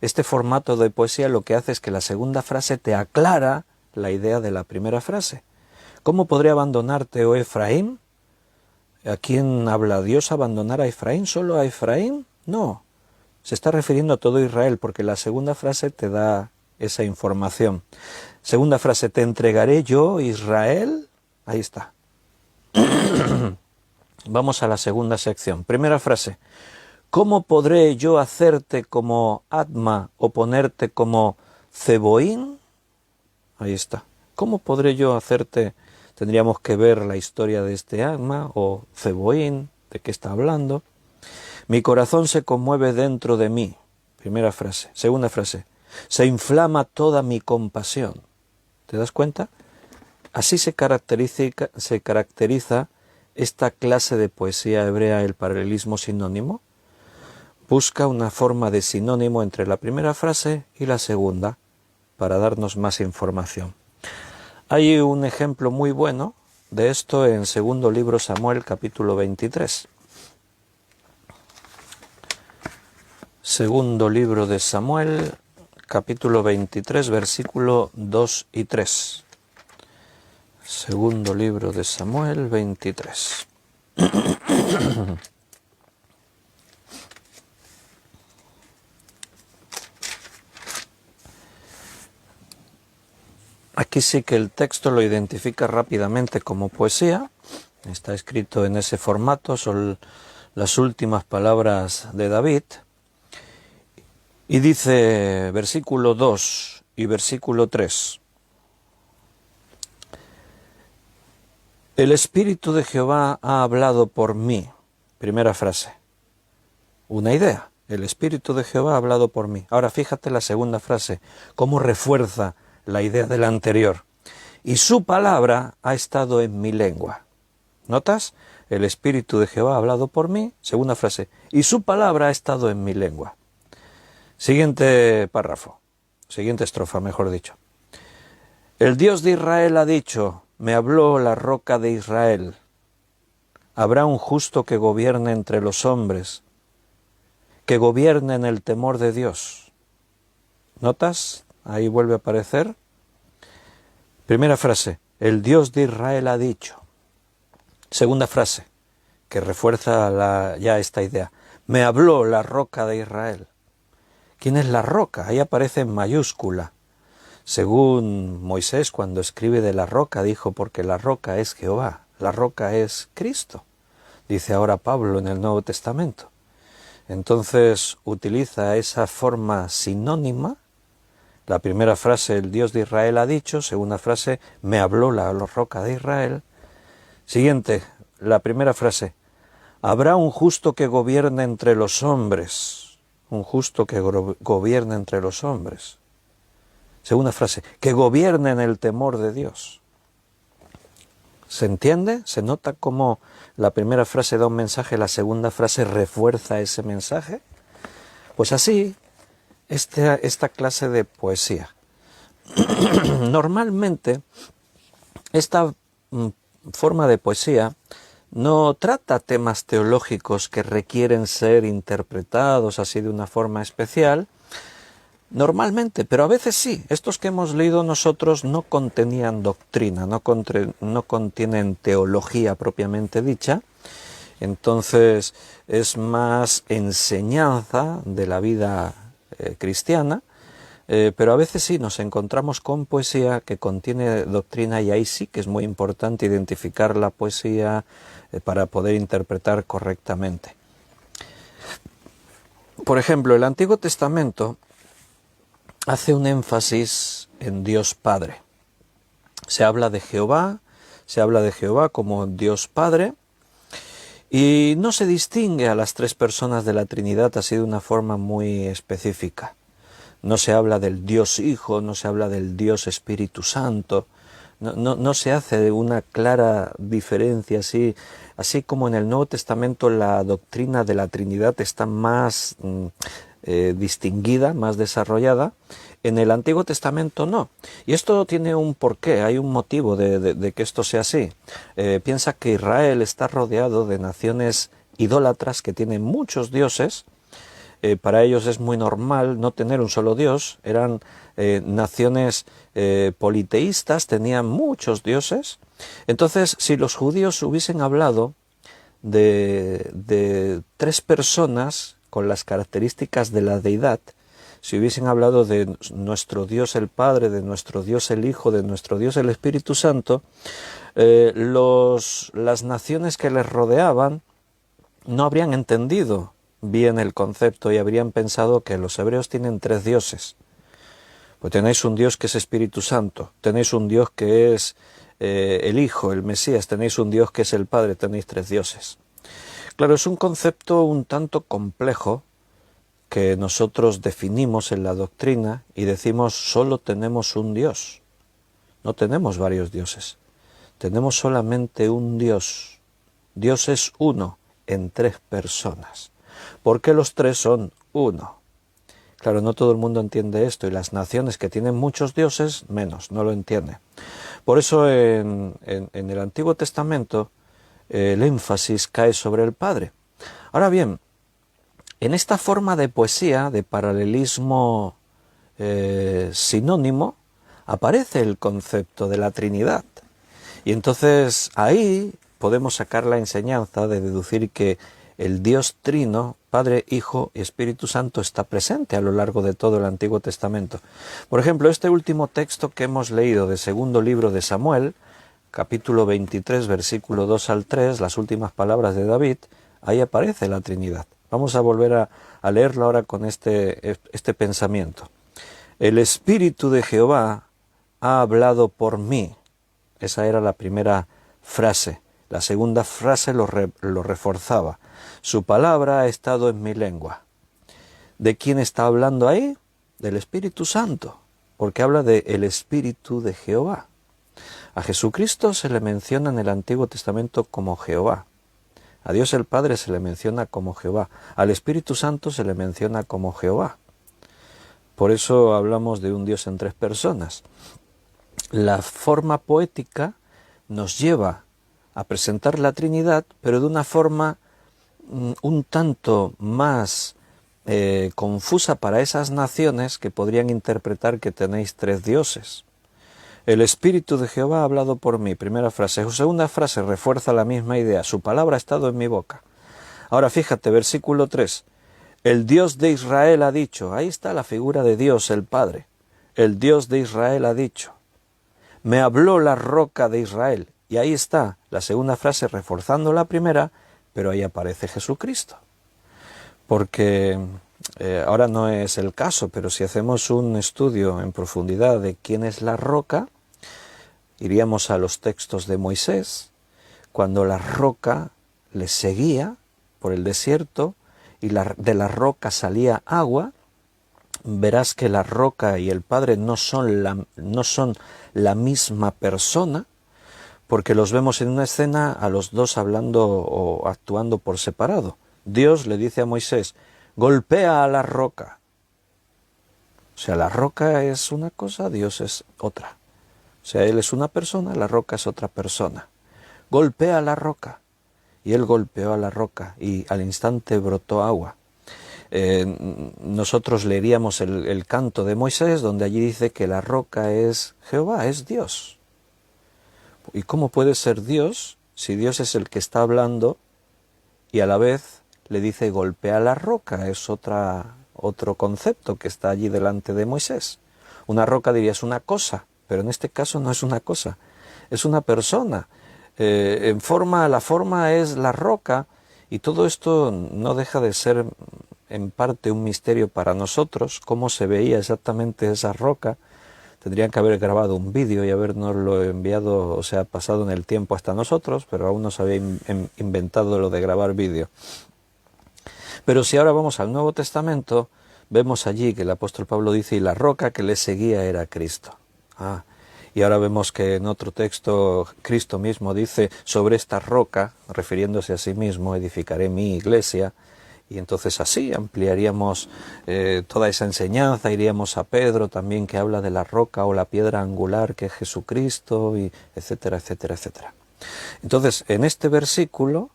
Speaker 1: este formato de poesía lo que hace es que la segunda frase te aclara la idea de la primera frase. ¿Cómo podré abandonarte, oh Efraín? ¿A quién habla Dios abandonar a Efraín? ¿Solo a Efraín? No. Se está refiriendo a todo Israel, porque la segunda frase te da esa información. Segunda frase, te entregaré yo, Israel. Ahí está. Vamos a la segunda sección. Primera frase, ¿cómo podré yo hacerte como Adma o ponerte como Zeboín? Ahí está. ¿Cómo podré yo hacerte? Tendríamos que ver la historia de este Adma o Zeboín, de qué está hablando. Mi corazón se conmueve dentro de mí. Primera frase. Segunda frase, se inflama toda mi compasión. ¿Te das cuenta? Así se caracteriza esta clase de poesía hebrea, el paralelismo sinónimo. Busca una forma de sinónimo entre la primera frase y la segunda para darnos más información. Hay un ejemplo muy bueno de esto en segundo libro Samuel, capítulo 23. Segundo libro de Samuel, capítulo 23, versículo 2 y 3. Segundo libro de Samuel, 23. Aquí sí que el texto lo identifica rápidamente como poesía. Está escrito en ese formato, son las últimas palabras de David. Y dice versículo 2 y versículo 3. El Espíritu de Jehová ha hablado por mí. Primera frase. Una idea. El Espíritu de Jehová ha hablado por mí. Ahora fíjate la segunda frase, cómo refuerza la idea de la anterior. Y su palabra ha estado en mi lengua. ¿Notas? El Espíritu de Jehová ha hablado por mí. Segunda frase. Y su palabra ha estado en mi lengua. Siguiente párrafo. Siguiente estrofa, mejor dicho. El Dios de Israel ha dicho, me habló la roca de Israel. Habrá un justo que gobierne entre los hombres, que gobierne en el temor de Dios. ¿Notas? Ahí vuelve a aparecer. Primera frase, el Dios de Israel ha dicho. Segunda frase, que refuerza ya esta idea. Me habló la roca de Israel. ¿Quién es la roca? Ahí aparece en mayúscula. Según Moisés, cuando escribe de la roca, dijo, porque la roca es Jehová, la roca es Cristo. Dice ahora Pablo en el Nuevo Testamento. Entonces utiliza esa forma sinónima. La primera frase, el Dios de Israel ha dicho. Segunda frase, me habló la roca de Israel. Siguiente, la primera frase, habrá un justo que gobierne entre los hombres. Un justo que gobierne entre los hombres. Segunda frase, que gobierne en el temor de Dios. ¿Se entiende? ¿Se nota cómo la primera frase da un mensaje, la segunda frase refuerza ese mensaje? Pues así, esta clase de poesía. Normalmente, esta forma de poesía no trata temas teológicos que requieren ser interpretados así de una forma especial, normalmente, pero a veces sí. Estos que hemos leído nosotros no contenían doctrina, no contienen teología propiamente dicha, entonces es más enseñanza de la vida cristiana, pero a veces sí nos encontramos con poesía que contiene doctrina y ahí sí que es muy importante identificar la poesía para poder interpretar correctamente. Por ejemplo, el Antiguo Testamento hace un énfasis en Dios Padre. Se habla de Jehová como Dios Padre, y no se distingue a las tres personas de la Trinidad así de una forma muy específica. No se habla del Dios Hijo, no se habla del Dios Espíritu Santo, no se hace una clara diferencia así como en el Nuevo Testamento la doctrina de la Trinidad está más distinguida, más desarrollada. En el Antiguo Testamento no. Y esto tiene un porqué, hay un motivo de que esto sea así. Piensa que Israel está rodeado de naciones idólatras que tienen muchos dioses. Para ellos es muy normal no tener un solo dios. Eran naciones politeístas, tenían muchos dioses. Entonces, si los judíos hubiesen hablado de tres personas con las características de la deidad, si hubiesen hablado de nuestro Dios el Padre, de nuestro Dios el Hijo, de nuestro Dios el Espíritu Santo, las naciones que les rodeaban no habrían entendido bien el concepto y habrían pensado que los hebreos tienen 3 dioses. Pues tenéis un Dios que es Espíritu Santo, tenéis un Dios que es el Hijo, el Mesías, tenéis un Dios que es el Padre, tenéis 3 dioses. Claro, es un concepto un tanto complejo que nosotros definimos en la doctrina y decimos solo tenemos un Dios, no tenemos varios dioses, tenemos solamente un Dios. Dios es uno en 3 personas. ¿Por qué los 3 son uno? Claro, no todo el mundo entiende esto y las naciones que tienen muchos dioses, menos, no lo entienden. Por eso en el Antiguo Testamento el énfasis cae sobre el Padre. Ahora bien, en esta forma de poesía, de paralelismo sinónimo, aparece el concepto de la Trinidad. Y entonces ahí podemos sacar la enseñanza de deducir que el Dios Trino, Padre, Hijo y Espíritu Santo, está presente a lo largo de todo el Antiguo Testamento. Por ejemplo, este último texto que hemos leído de segundo libro de Samuel, capítulo 23, versículo 2 al 3, las últimas palabras de David, ahí aparece la Trinidad. Vamos a volver a leerlo ahora con este pensamiento. El Espíritu de Jehová ha hablado por mí. Esa era la primera frase. La segunda frase lo reforzaba. Su palabra ha estado en mi lengua. ¿De quién está hablando ahí? Del Espíritu Santo, porque habla de el Espíritu de Jehová. A Jesucristo se le menciona en el Antiguo Testamento como Jehová. A Dios el Padre se le menciona como Jehová. Al Espíritu Santo se le menciona como Jehová. Por eso hablamos de un Dios en 3 personas. La forma poética nos lleva a presentar la Trinidad, pero de una forma un tanto más confusa para esas naciones que podrían interpretar que tenéis 3 dioses. El Espíritu de Jehová ha hablado por mí, primera frase. Su segunda frase refuerza la misma idea. Su palabra ha estado en mi boca. Ahora fíjate, versículo 3. El Dios de Israel ha dicho. Ahí está la figura de Dios, el Padre. El Dios de Israel ha dicho. Me habló la roca de Israel. Y ahí está la segunda frase reforzando la primera, pero ahí aparece Jesucristo. Porque ahora no es el caso, pero si hacemos un estudio en profundidad de quién es la roca, iríamos a los textos de Moisés, cuando la roca les seguía por el desierto y de la roca salía agua. Verás que la roca y el Padre no son la misma persona, porque los vemos en una escena a los dos hablando o actuando por separado. Dios le dice a Moisés, golpea a la roca. O sea, la roca es una cosa, Dios es otra. O sea, Él es una persona, la roca es otra persona. Golpea a la roca. Y Él golpeó a la roca y al instante brotó agua. Nosotros leeríamos el canto de Moisés, donde allí dice que la roca es Jehová, es Dios. ¿Y cómo puede ser Dios si Dios es el que está hablando y a la vez le dice golpea la roca? Es otro concepto que está allí delante de Moisés. Una roca diría es una cosa, pero en este caso no es una cosa, es una persona. La forma es la roca y todo esto no deja de ser en parte un misterio para nosotros, cómo se veía exactamente esa roca. Tendrían que haber grabado un vídeo y habernoslo enviado, o sea, pasado en el tiempo hasta nosotros, pero aún no se había inventado lo de grabar vídeo. Pero si ahora vamos al Nuevo Testamento, vemos allí que el apóstol Pablo dice, y la roca que le seguía era Cristo. Y ahora vemos que en otro texto Cristo mismo dice, sobre esta roca, refiriéndose a sí mismo, edificaré mi iglesia. Y entonces así ampliaríamos toda esa enseñanza, iríamos a Pedro también que habla de la roca o la piedra angular que es Jesucristo, y etcétera, etcétera, etcétera. Entonces, en este versículo,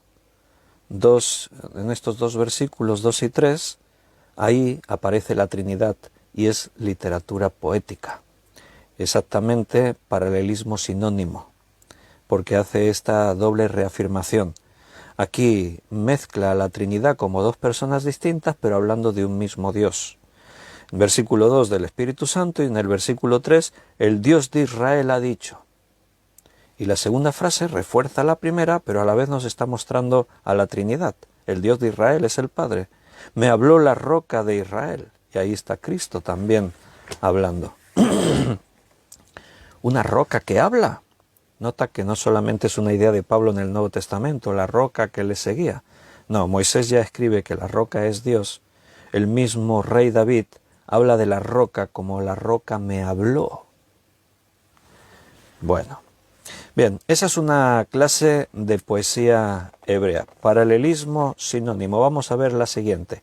Speaker 1: en estos 2 versículos, 2 y 3, ahí aparece la Trinidad y es literatura poética. Exactamente paralelismo sinónimo, porque hace esta doble reafirmación. Aquí mezcla a la Trinidad como dos personas distintas, pero hablando de un mismo Dios. En versículo 2 del Espíritu Santo y en el versículo 3, el Dios de Israel ha dicho. Y la segunda frase refuerza la primera, pero a la vez nos está mostrando a la Trinidad. El Dios de Israel es el Padre. Me habló la roca de Israel. Y ahí está Cristo también hablando. Una roca que habla. Nota que no solamente es una idea de Pablo en el Nuevo Testamento, la roca que le seguía. No, Moisés ya escribe que la roca es Dios. El mismo rey David habla de la roca como la roca me habló. Bueno. Bien, esa es una clase de poesía hebrea. Paralelismo sinónimo. Vamos a ver la siguiente.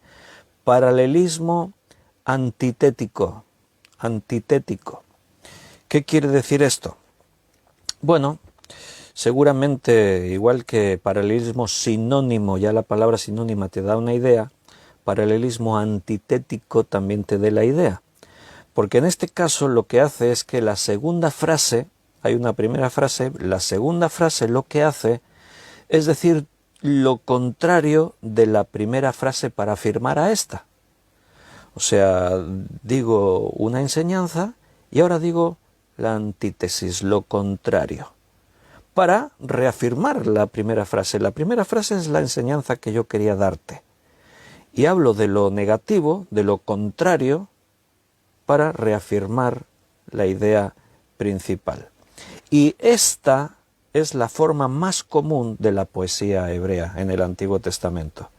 Speaker 1: Paralelismo antitético. Antitético. ¿Qué quiere decir esto? Bueno, seguramente igual que paralelismo sinónimo, ya la palabra sinónima te da una idea, paralelismo antitético también te dé la idea. Porque en este caso lo que hace es que la segunda frase, hay una primera frase, la segunda frase lo que hace es decir lo contrario de la primera frase para afirmar a esta. O sea, digo una enseñanza y ahora digo la antítesis, lo contrario, para reafirmar la primera frase. La primera frase es la enseñanza que yo quería darte. Y hablo de lo negativo, de lo contrario, para reafirmar la idea principal. Y esta es la forma más común de la poesía hebrea en el Antiguo Testamento,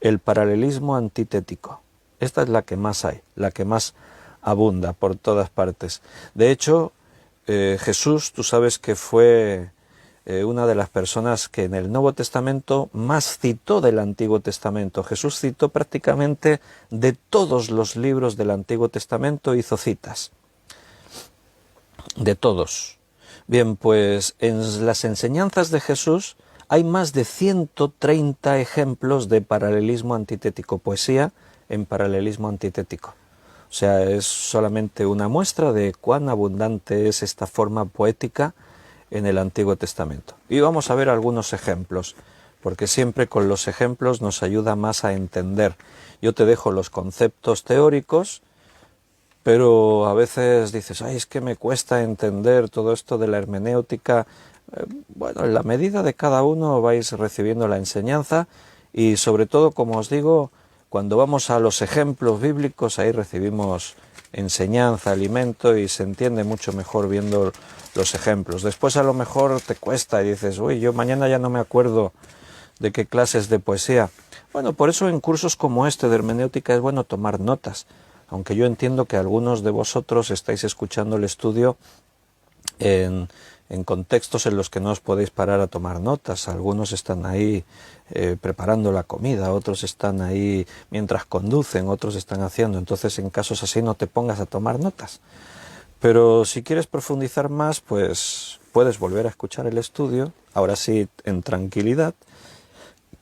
Speaker 1: el paralelismo antitético. Esta es la que más hay, la que más abunda por todas partes. De hecho, Jesús, tú sabes que fue una de las personas que en el Nuevo Testamento más citó del Antiguo Testamento. Jesús citó prácticamente de todos los libros del Antiguo Testamento, hizo citas. De todos. Bien, pues en las enseñanzas de Jesús hay más de 130 ejemplos de paralelismo antitético, poesía en paralelismo antitético. O sea, es solamente una muestra de cuán abundante es esta forma poética en el Antiguo Testamento. Y vamos a ver algunos ejemplos, porque siempre con los ejemplos nos ayuda más a entender. Yo te dejo los conceptos teóricos, pero a veces dices, ay, es que me cuesta entender todo esto de la hermenéutica. Bueno, en la medida de cada uno vais recibiendo la enseñanza y sobre todo, como os digo, cuando vamos a los ejemplos bíblicos, ahí recibimos enseñanza, alimento y se entiende mucho mejor viendo los ejemplos. Después a lo mejor te cuesta y dices, uy, yo mañana ya no me acuerdo de qué clases de poesía. Bueno, por eso en cursos como este de hermenéutica es bueno tomar notas. Aunque yo entiendo que algunos de vosotros estáis escuchando el estudio en contextos en los que no os podéis parar a tomar notas. Algunos están ahí preparando la comida, otros están ahí mientras conducen, otros están haciendo. Entonces, en casos así no te pongas a tomar notas. Pero si quieres profundizar más, pues puedes volver a escuchar el estudio, ahora sí en tranquilidad,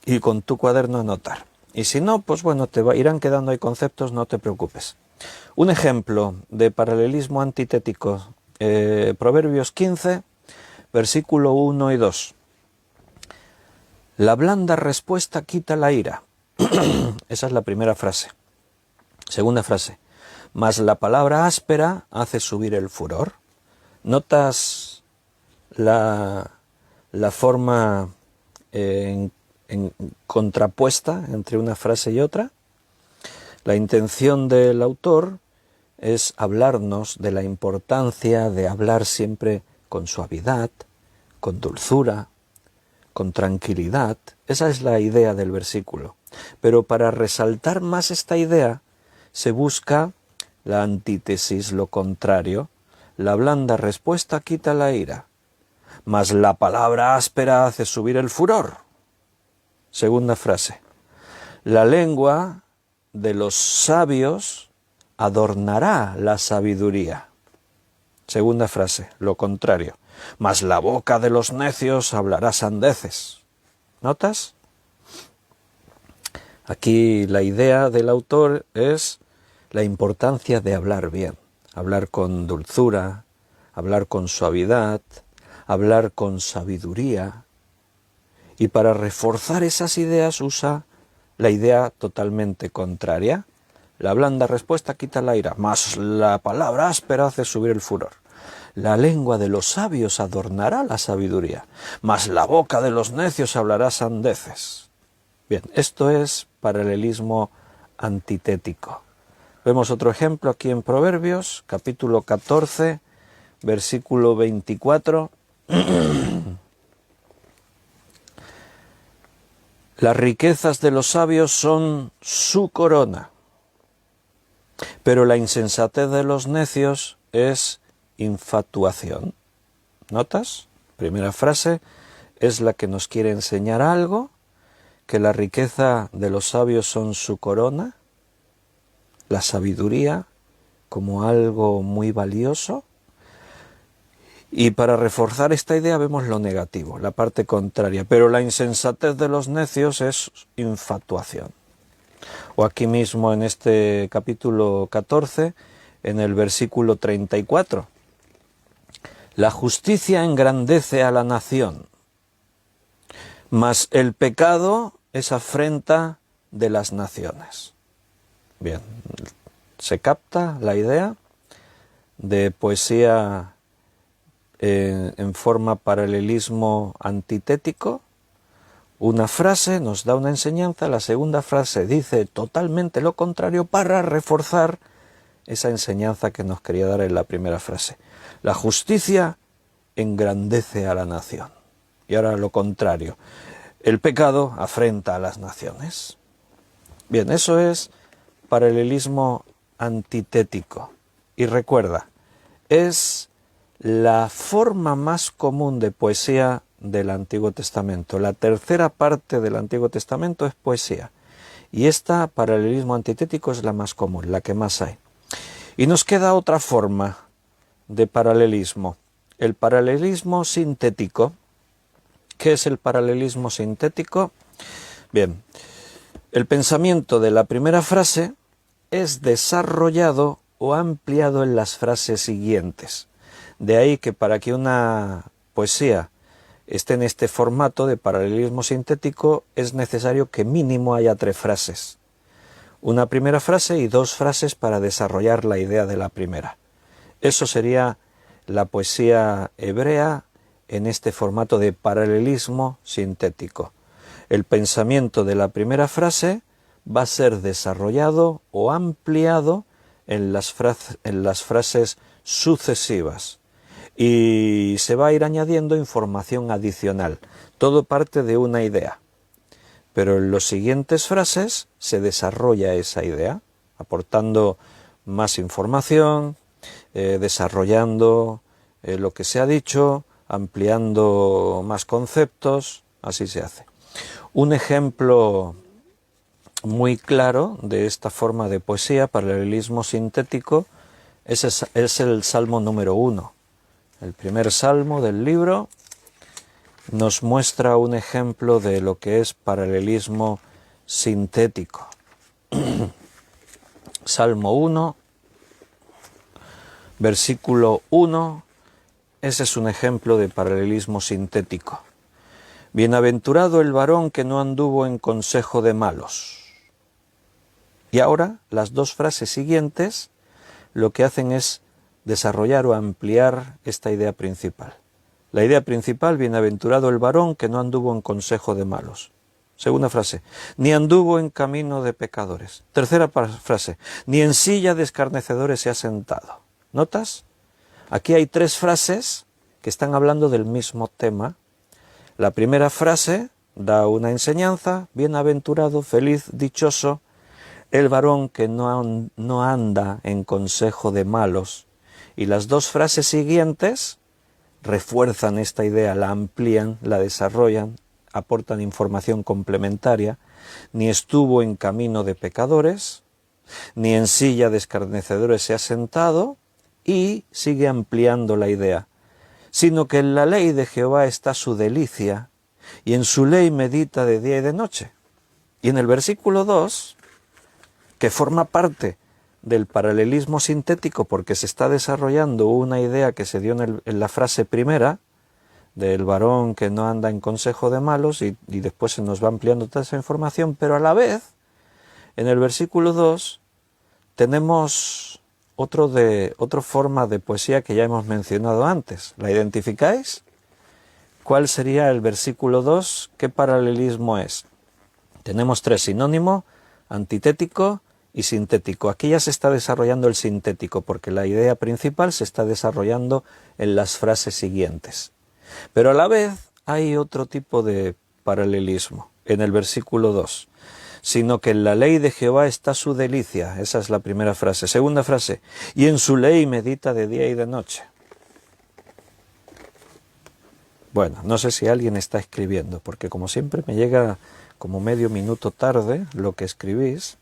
Speaker 1: y con tu cuaderno anotar. Y si no, pues bueno, irán quedando ahí conceptos, no te preocupes. Un ejemplo de paralelismo antitético, Proverbios 15, versículo 1 y 2. La blanda respuesta quita la ira. Esa es la primera frase. Segunda frase. Mas la palabra áspera hace subir el furor. ¿Notas la forma en contrapuesta entre una frase y otra? La intención del autor es hablarnos de la importancia de hablar siempre con suavidad, con dulzura, con tranquilidad. Esa es la idea del versículo. Pero para resaltar más esta idea, se busca la antítesis, lo contrario. La blanda respuesta quita la ira, mas la palabra áspera hace subir el furor. Segunda frase. La lengua de los sabios adornará la sabiduría. Segunda frase, lo contrario. Mas la boca de los necios hablará sandeces. ¿Notas? Aquí la idea del autor es la importancia de hablar bien, hablar con dulzura, hablar con suavidad, hablar con sabiduría. Y para reforzar esas ideas usa la idea totalmente contraria. La blanda respuesta quita la ira, mas la palabra áspera hace subir el furor. La lengua de los sabios adornará la sabiduría, mas la boca de los necios hablará sandeces. Bien, esto es paralelismo antitético. Vemos otro ejemplo aquí en Proverbios, capítulo 14, versículo 24. Las riquezas de los sabios son su corona, pero la insensatez de los necios es infatuación. ¿Notas? Primera frase es la que nos quiere enseñar algo, que la riqueza de los sabios son su corona, la sabiduría como algo muy valioso. Y para reforzar esta idea vemos lo negativo, la parte contraria. Pero la insensatez de los necios es infatuación. O aquí mismo en este capítulo 14, en el versículo 34. La justicia engrandece a la nación, mas el pecado es afrenta de las naciones. Bien, ¿se capta la idea de poesía en forma paralelismo antitético? Una frase nos da una enseñanza, la segunda frase dice totalmente lo contrario para reforzar esa enseñanza que nos quería dar en la primera frase. La justicia engrandece a la nación. Y ahora lo contrario, el pecado afrenta a las naciones. Bien, eso es paralelismo antitético. Y recuerda, es la forma más común de poesía del Antiguo Testamento. La tercera parte del Antiguo Testamento es poesía. Y esta, paralelismo antitético, es la más común, la que más hay. Y nos queda otra forma de paralelismo. El paralelismo sintético. ¿Qué es el paralelismo sintético? Bien, el pensamiento de la primera frase es desarrollado o ampliado en las frases siguientes. De ahí que para que una poesía esté en este formato de paralelismo sintético es necesario que mínimo haya 3 frases. Una primera frase y 2 frases para desarrollar la idea de la primera. Eso sería la poesía hebrea en este formato de paralelismo sintético. El pensamiento de la primera frase va a ser desarrollado o ampliado en las frases sucesivas y se va a ir añadiendo información adicional. Todo parte de una idea, pero en las siguientes frases se desarrolla esa idea, aportando más información, desarrollando lo que se ha dicho, ampliando más conceptos, así se hace. Un ejemplo muy claro de esta forma de poesía, paralelismo sintético, es el Salmo número 1. El primer salmo del libro nos muestra un ejemplo de lo que es paralelismo sintético. Salmo 1, versículo 1, ese es un ejemplo de paralelismo sintético. Bienaventurado el varón que no anduvo en consejo de malos. Y ahora las 2 frases siguientes lo que hacen es desarrollar o ampliar esta idea principal. La idea principal, bienaventurado el varón que no anduvo en consejo de malos. Segunda frase, ni anduvo en camino de pecadores. Tercera frase, ni en silla de escarnecedores se ha sentado. ¿Notas? Aquí hay 3 frases que están hablando del mismo tema. La primera frase da una enseñanza, bienaventurado, feliz, dichoso, el varón que no anda en consejo de malos. Y las 2 frases siguientes refuerzan esta idea, la amplían, la desarrollan, aportan información complementaria. Ni estuvo en camino de pecadores, ni en silla de escarnecedores se ha sentado, y sigue ampliando la idea, sino que en la ley de Jehová está su delicia, y en su ley medita de día y de noche. Y en el versículo 2, que forma parte del paralelismo sintético porque se está desarrollando una idea que se dio en la frase primera, del varón que no anda en consejo de malos, y después se nos va ampliando toda esa información, pero a la vez, en el versículo 2, tenemos otra forma de poesía que ya hemos mencionado antes. ¿La identificáis? ¿Cuál sería el versículo 2? ¿Qué paralelismo es? Tenemos tres: sinónimo, antitético y sintético. Aquí ya se está desarrollando el sintético, porque la idea principal se está desarrollando en las frases siguientes. Pero a la vez hay otro tipo de paralelismo en el versículo 2. Sino que en la ley de Jehová está su delicia. Esa es la primera frase. Segunda frase: y en su ley medita de día y de noche. Bueno, no sé si alguien está escribiendo, porque como siempre me llega como medio minuto tarde lo que escribís.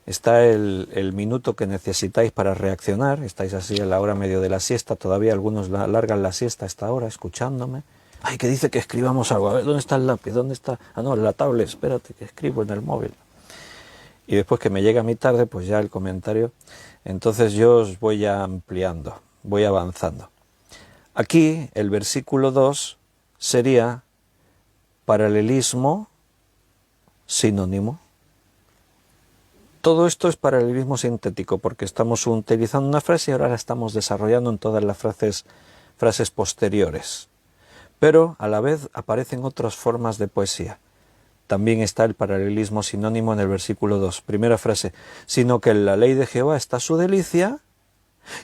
Speaker 1: Está el minuto que necesitáis para reaccionar. Estáis así a la hora medio de la siesta. Todavía algunos largan la siesta a esta hora escuchándome. Ay, que dice que escribamos algo. A ver, ¿dónde está el lápiz? ¿Dónde está? Ah, no, la tablet. Espérate, que escribo en el móvil. Y después que me llega a mi tarde, pues ya el comentario. Entonces yo os voy ampliando, voy avanzando. Aquí el versículo 2 sería paralelismo sinónimo. Todo esto es paralelismo sintético, porque estamos utilizando una frase y ahora la estamos desarrollando en todas las frases posteriores. Pero a la vez aparecen otras formas de poesía. También está el paralelismo sinónimo en el versículo 2. Primera frase: sino que en la ley de Jehová está su delicia,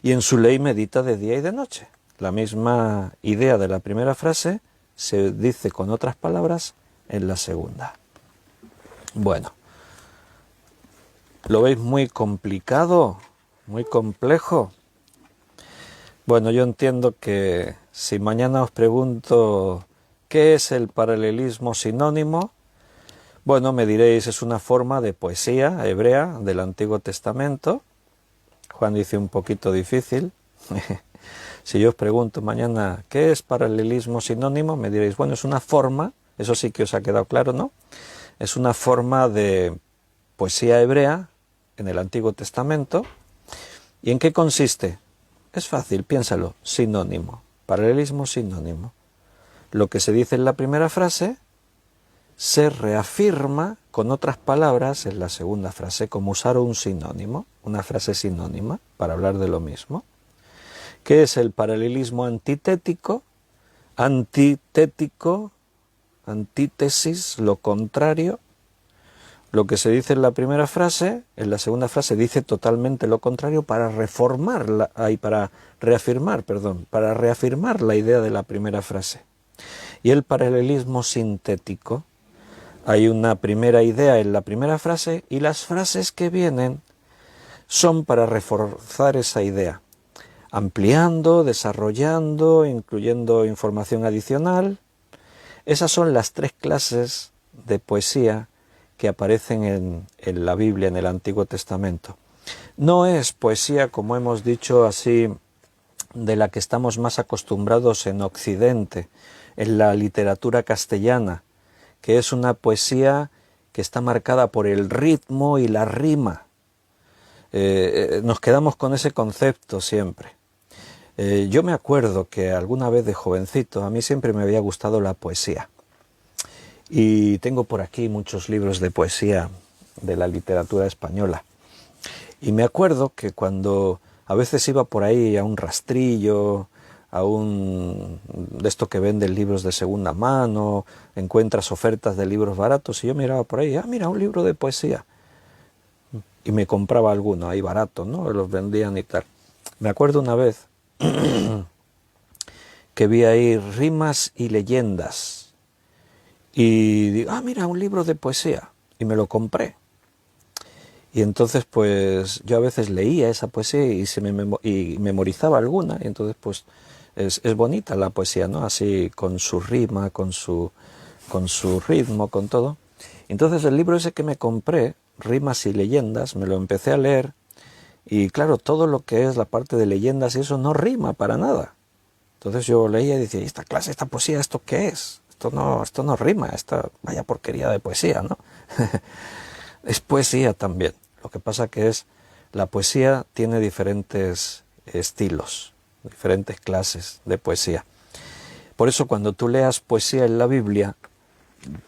Speaker 1: y en su ley medita de día y de noche. La misma idea de la primera frase se dice con otras palabras en la segunda. Bueno, ¿lo veis muy complicado? ¿Muy complejo? Bueno, yo entiendo que si mañana os pregunto ¿qué es el paralelismo sinónimo? Bueno, me diréis, es una forma de poesía hebrea del Antiguo Testamento. Juan dice un poquito difícil. Si yo os pregunto mañana ¿qué es paralelismo sinónimo? Me diréis, bueno, es una forma, eso sí que os ha quedado claro, ¿no? Es una forma de poesía hebrea en el Antiguo Testamento. ¿Y en qué consiste? Es fácil, piénsalo: sinónimo, paralelismo sinónimo. Lo que se dice en la primera frase se reafirma con otras palabras en la segunda frase, como usar un sinónimo, una frase sinónima, para hablar de lo mismo. ¿Qué es el paralelismo antitético? Antitético, antítesis, lo contrario. Lo que se dice en la primera frase, en la segunda frase dice totalmente lo contrario para para reafirmar la idea de la primera frase. Y el paralelismo sintético: hay una primera idea en la primera frase y las frases que vienen son para reforzar esa idea, ampliando, desarrollando, incluyendo información adicional. Esas son las tres clases de poesía que aparecen en la Biblia, en el Antiguo Testamento. No es poesía, como hemos dicho así, de la que estamos más acostumbrados en Occidente, en la literatura castellana, que es una poesía que está marcada por el ritmo y la rima. Nos quedamos con ese concepto siempre. Yo me acuerdo que alguna vez de jovencito a mí siempre me había gustado la poesía. Y tengo por aquí muchos libros de poesía de la literatura española. Y me acuerdo que cuando a veces iba por ahí a un rastrillo, de esto que venden libros de segunda mano, encuentras ofertas de libros baratos, y yo miraba por ahí, mira, un libro de poesía. Y me compraba alguno ahí barato, ¿no? Los vendían y tal. Me acuerdo una vez que vi ahí rimas y leyendas. Y digo, mira, un libro de poesía. Y me lo compré. Y entonces, pues, yo a veces leía esa poesía y memorizaba alguna. Y entonces, pues, es bonita la poesía, ¿no? Así, con su rima, con su ritmo, con todo. Entonces, el libro ese que me compré, Rimas y Leyendas, me lo empecé a leer. Y claro, todo lo que es la parte de leyendas y eso no rima para nada. Entonces yo leía y decía, esta poesía, ¿esto qué es? Esto no rima, vaya porquería de poesía, ¿no? Es poesía también. Lo que pasa que la poesía tiene diferentes estilos, diferentes clases de poesía. Por eso cuando tú leas poesía en la Biblia,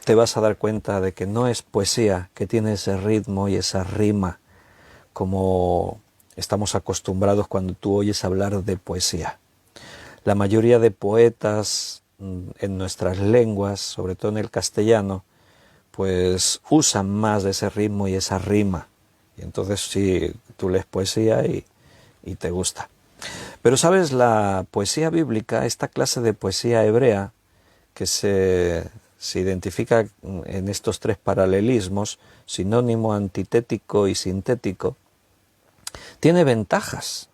Speaker 1: te vas a dar cuenta de que no es poesía que tiene ese ritmo y esa rima como estamos acostumbrados cuando tú oyes hablar de poesía. La mayoría de poetas en nuestras lenguas, sobre todo en el castellano, pues usan más de ese ritmo y esa rima. Y entonces sí, tú lees poesía y te gusta. Pero sabes, la poesía bíblica, esta clase de poesía hebrea, que se identifica en estos tres paralelismos, sinónimo, antitético y sintético, tiene ventajas.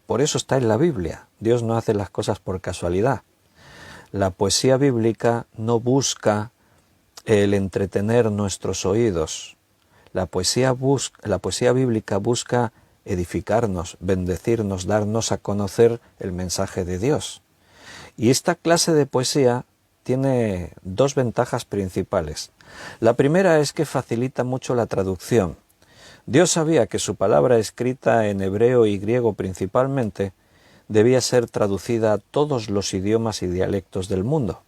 Speaker 1: Por eso está en la Biblia. Dios no hace las cosas por casualidad. La poesía bíblica no busca el entretener nuestros oídos. La poesía bíblica busca edificarnos, bendecirnos, darnos a conocer el mensaje de Dios. Y esta clase de poesía tiene dos ventajas principales. La primera es que facilita mucho la traducción. Dios sabía que su palabra escrita en hebreo y griego principalmente debía ser traducida a todos los idiomas y dialectos del mundo.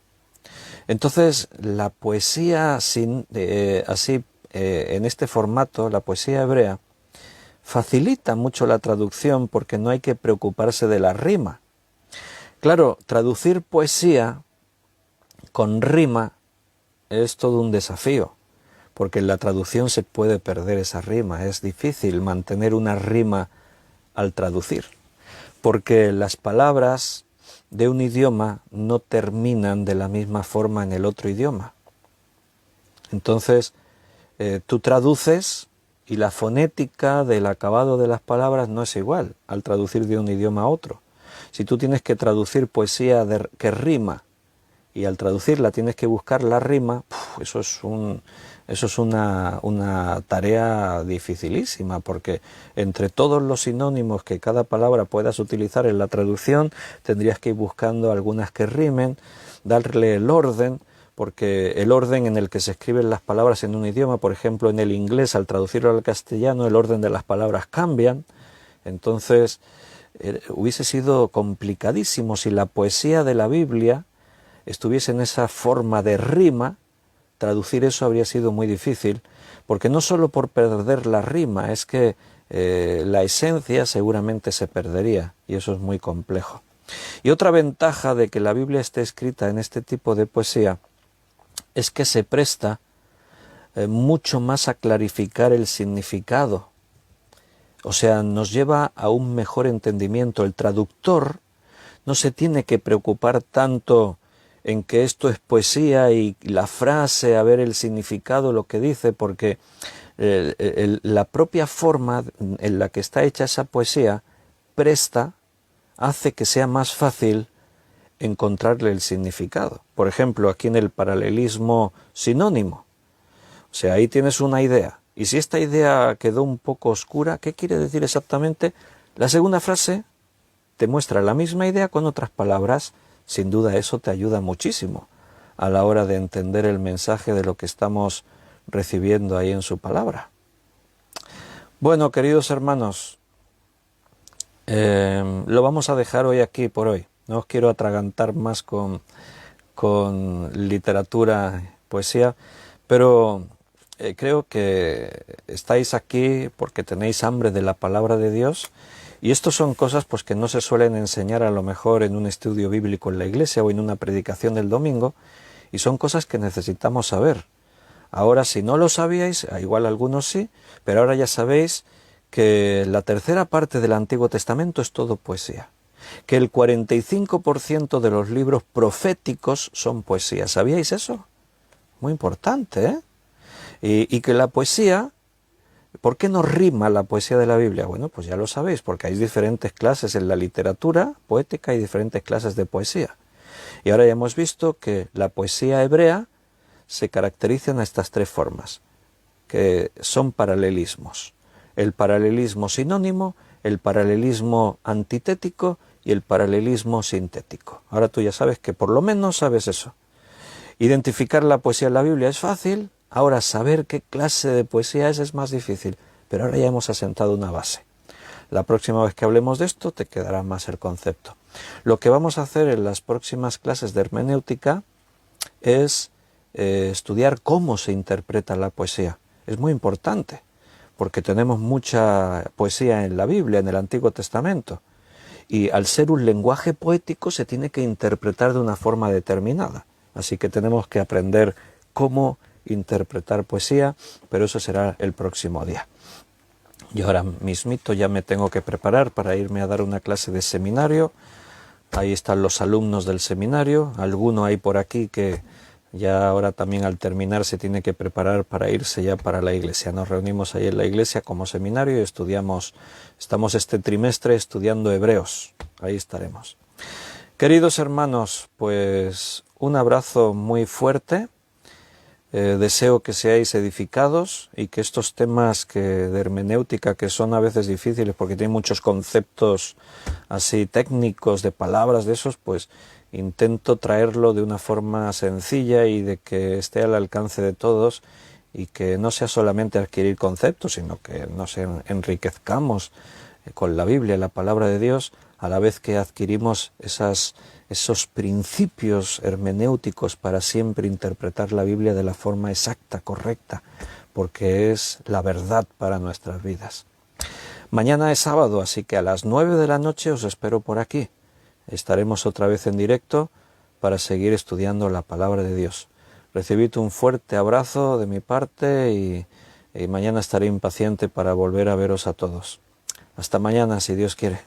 Speaker 1: Entonces, la poesía en este formato, la poesía hebrea, facilita mucho la traducción porque no hay que preocuparse de la rima. Claro, traducir poesía con rima es todo un desafío, porque en la traducción se puede perder esa rima. Es difícil mantener una rima al traducir, porque las palabras de un idioma no terminan de la misma forma en el otro idioma. Entonces, tú traduces y la fonética del acabado de las palabras no es igual al traducir de un idioma a otro. Si tú tienes que traducir poesía que rima y al traducirla tienes que buscar la rima, eso es una tarea dificilísima, porque entre todos los sinónimos que cada palabra puedas utilizar en la traducción, tendrías que ir buscando algunas que rimen, darle el orden, porque el orden en el que se escriben las palabras en un idioma, por ejemplo en el inglés, al traducirlo al castellano, el orden de las palabras cambian. Entonces hubiese sido complicadísimo si la poesía de la Biblia estuviese en esa forma de rima. Traducir eso habría sido muy difícil, porque no solo por perder la rima, es que la esencia seguramente se perdería, y eso es muy complejo. Y otra ventaja de que la Biblia esté escrita en este tipo de poesía es que se presta mucho más a clarificar el significado. O sea, nos lleva a un mejor entendimiento. El traductor no se tiene que preocupar tanto en que esto es poesía y la frase, a ver el significado, lo que dice, porque la propia forma en la que está hecha esa poesía hace que sea más fácil encontrarle el significado. Por ejemplo, aquí en el paralelismo sinónimo. O sea, ahí tienes una idea. Y si esta idea quedó un poco oscura, ¿qué quiere decir exactamente? La segunda frase te muestra la misma idea con otras palabras. Sin duda eso te ayuda muchísimo a la hora de entender el mensaje de lo que estamos recibiendo ahí en su palabra. Bueno, queridos hermanos, lo vamos a dejar hoy aquí por hoy. No os quiero atragantar más con literatura, poesía, pero creo que estáis aquí porque tenéis hambre de la palabra de Dios. Y esto son cosas pues que no se suelen enseñar a lo mejor en un estudio bíblico en la iglesia o en una predicación del domingo, y son cosas que necesitamos saber. Ahora, si no lo sabíais, igual algunos sí, pero ahora ya sabéis que la tercera parte del Antiguo Testamento es todo poesía, que el 45% de los libros proféticos son poesía. ¿Sabíais eso? Muy importante, ¿eh? Y que la poesía... ¿Por qué no rima la poesía de la Biblia? Bueno, pues ya lo sabéis, porque hay diferentes clases en la literatura poética y diferentes clases de poesía. Y ahora ya hemos visto que la poesía hebrea se caracteriza en estas tres formas, que son paralelismos. El paralelismo sinónimo, el paralelismo antitético y el paralelismo sintético. Ahora tú ya sabes que por lo menos sabes eso. Identificar la poesía en la Biblia es fácil. Ahora, saber qué clase de poesía es más difícil, pero ahora ya hemos asentado una base. La próxima vez que hablemos de esto te quedará más el concepto. Lo que vamos a hacer en las próximas clases de hermenéutica es estudiar cómo se interpreta la poesía. Es muy importante, porque tenemos mucha poesía en la Biblia, en el Antiguo Testamento, y al ser un lenguaje poético se tiene que interpretar de una forma determinada. Así que tenemos que aprender cómo interpretar poesía, pero eso será el próximo día. Yo ahora mismito ya me tengo que preparar para irme a dar una clase de seminario. Ahí están los alumnos del seminario, alguno hay por aquí que ya ahora también al terminar se tiene que preparar para irse ya para la iglesia. Nos reunimos ahí en la iglesia como seminario y estamos este trimestre estudiando Hebreos, ahí estaremos. Queridos hermanos, pues un abrazo muy fuerte. Deseo que seáis edificados y que estos temas de hermenéutica, que son a veces difíciles porque tienen muchos conceptos así técnicos, de palabras de esos, pues intento traerlo de una forma sencilla y de que esté al alcance de todos y que no sea solamente adquirir conceptos, sino que nos enriquezcamos con la Biblia, la palabra de Dios, a la vez que adquirimos esos principios hermenéuticos para siempre interpretar la Biblia de la forma exacta, correcta, porque es la verdad para nuestras vidas. Mañana es sábado, así que a las 9 de la noche os espero por aquí. Estaremos otra vez en directo para seguir estudiando la palabra de Dios. Recibid un fuerte abrazo de mi parte y mañana estaré impaciente para volver a veros a todos. Hasta mañana, si Dios quiere.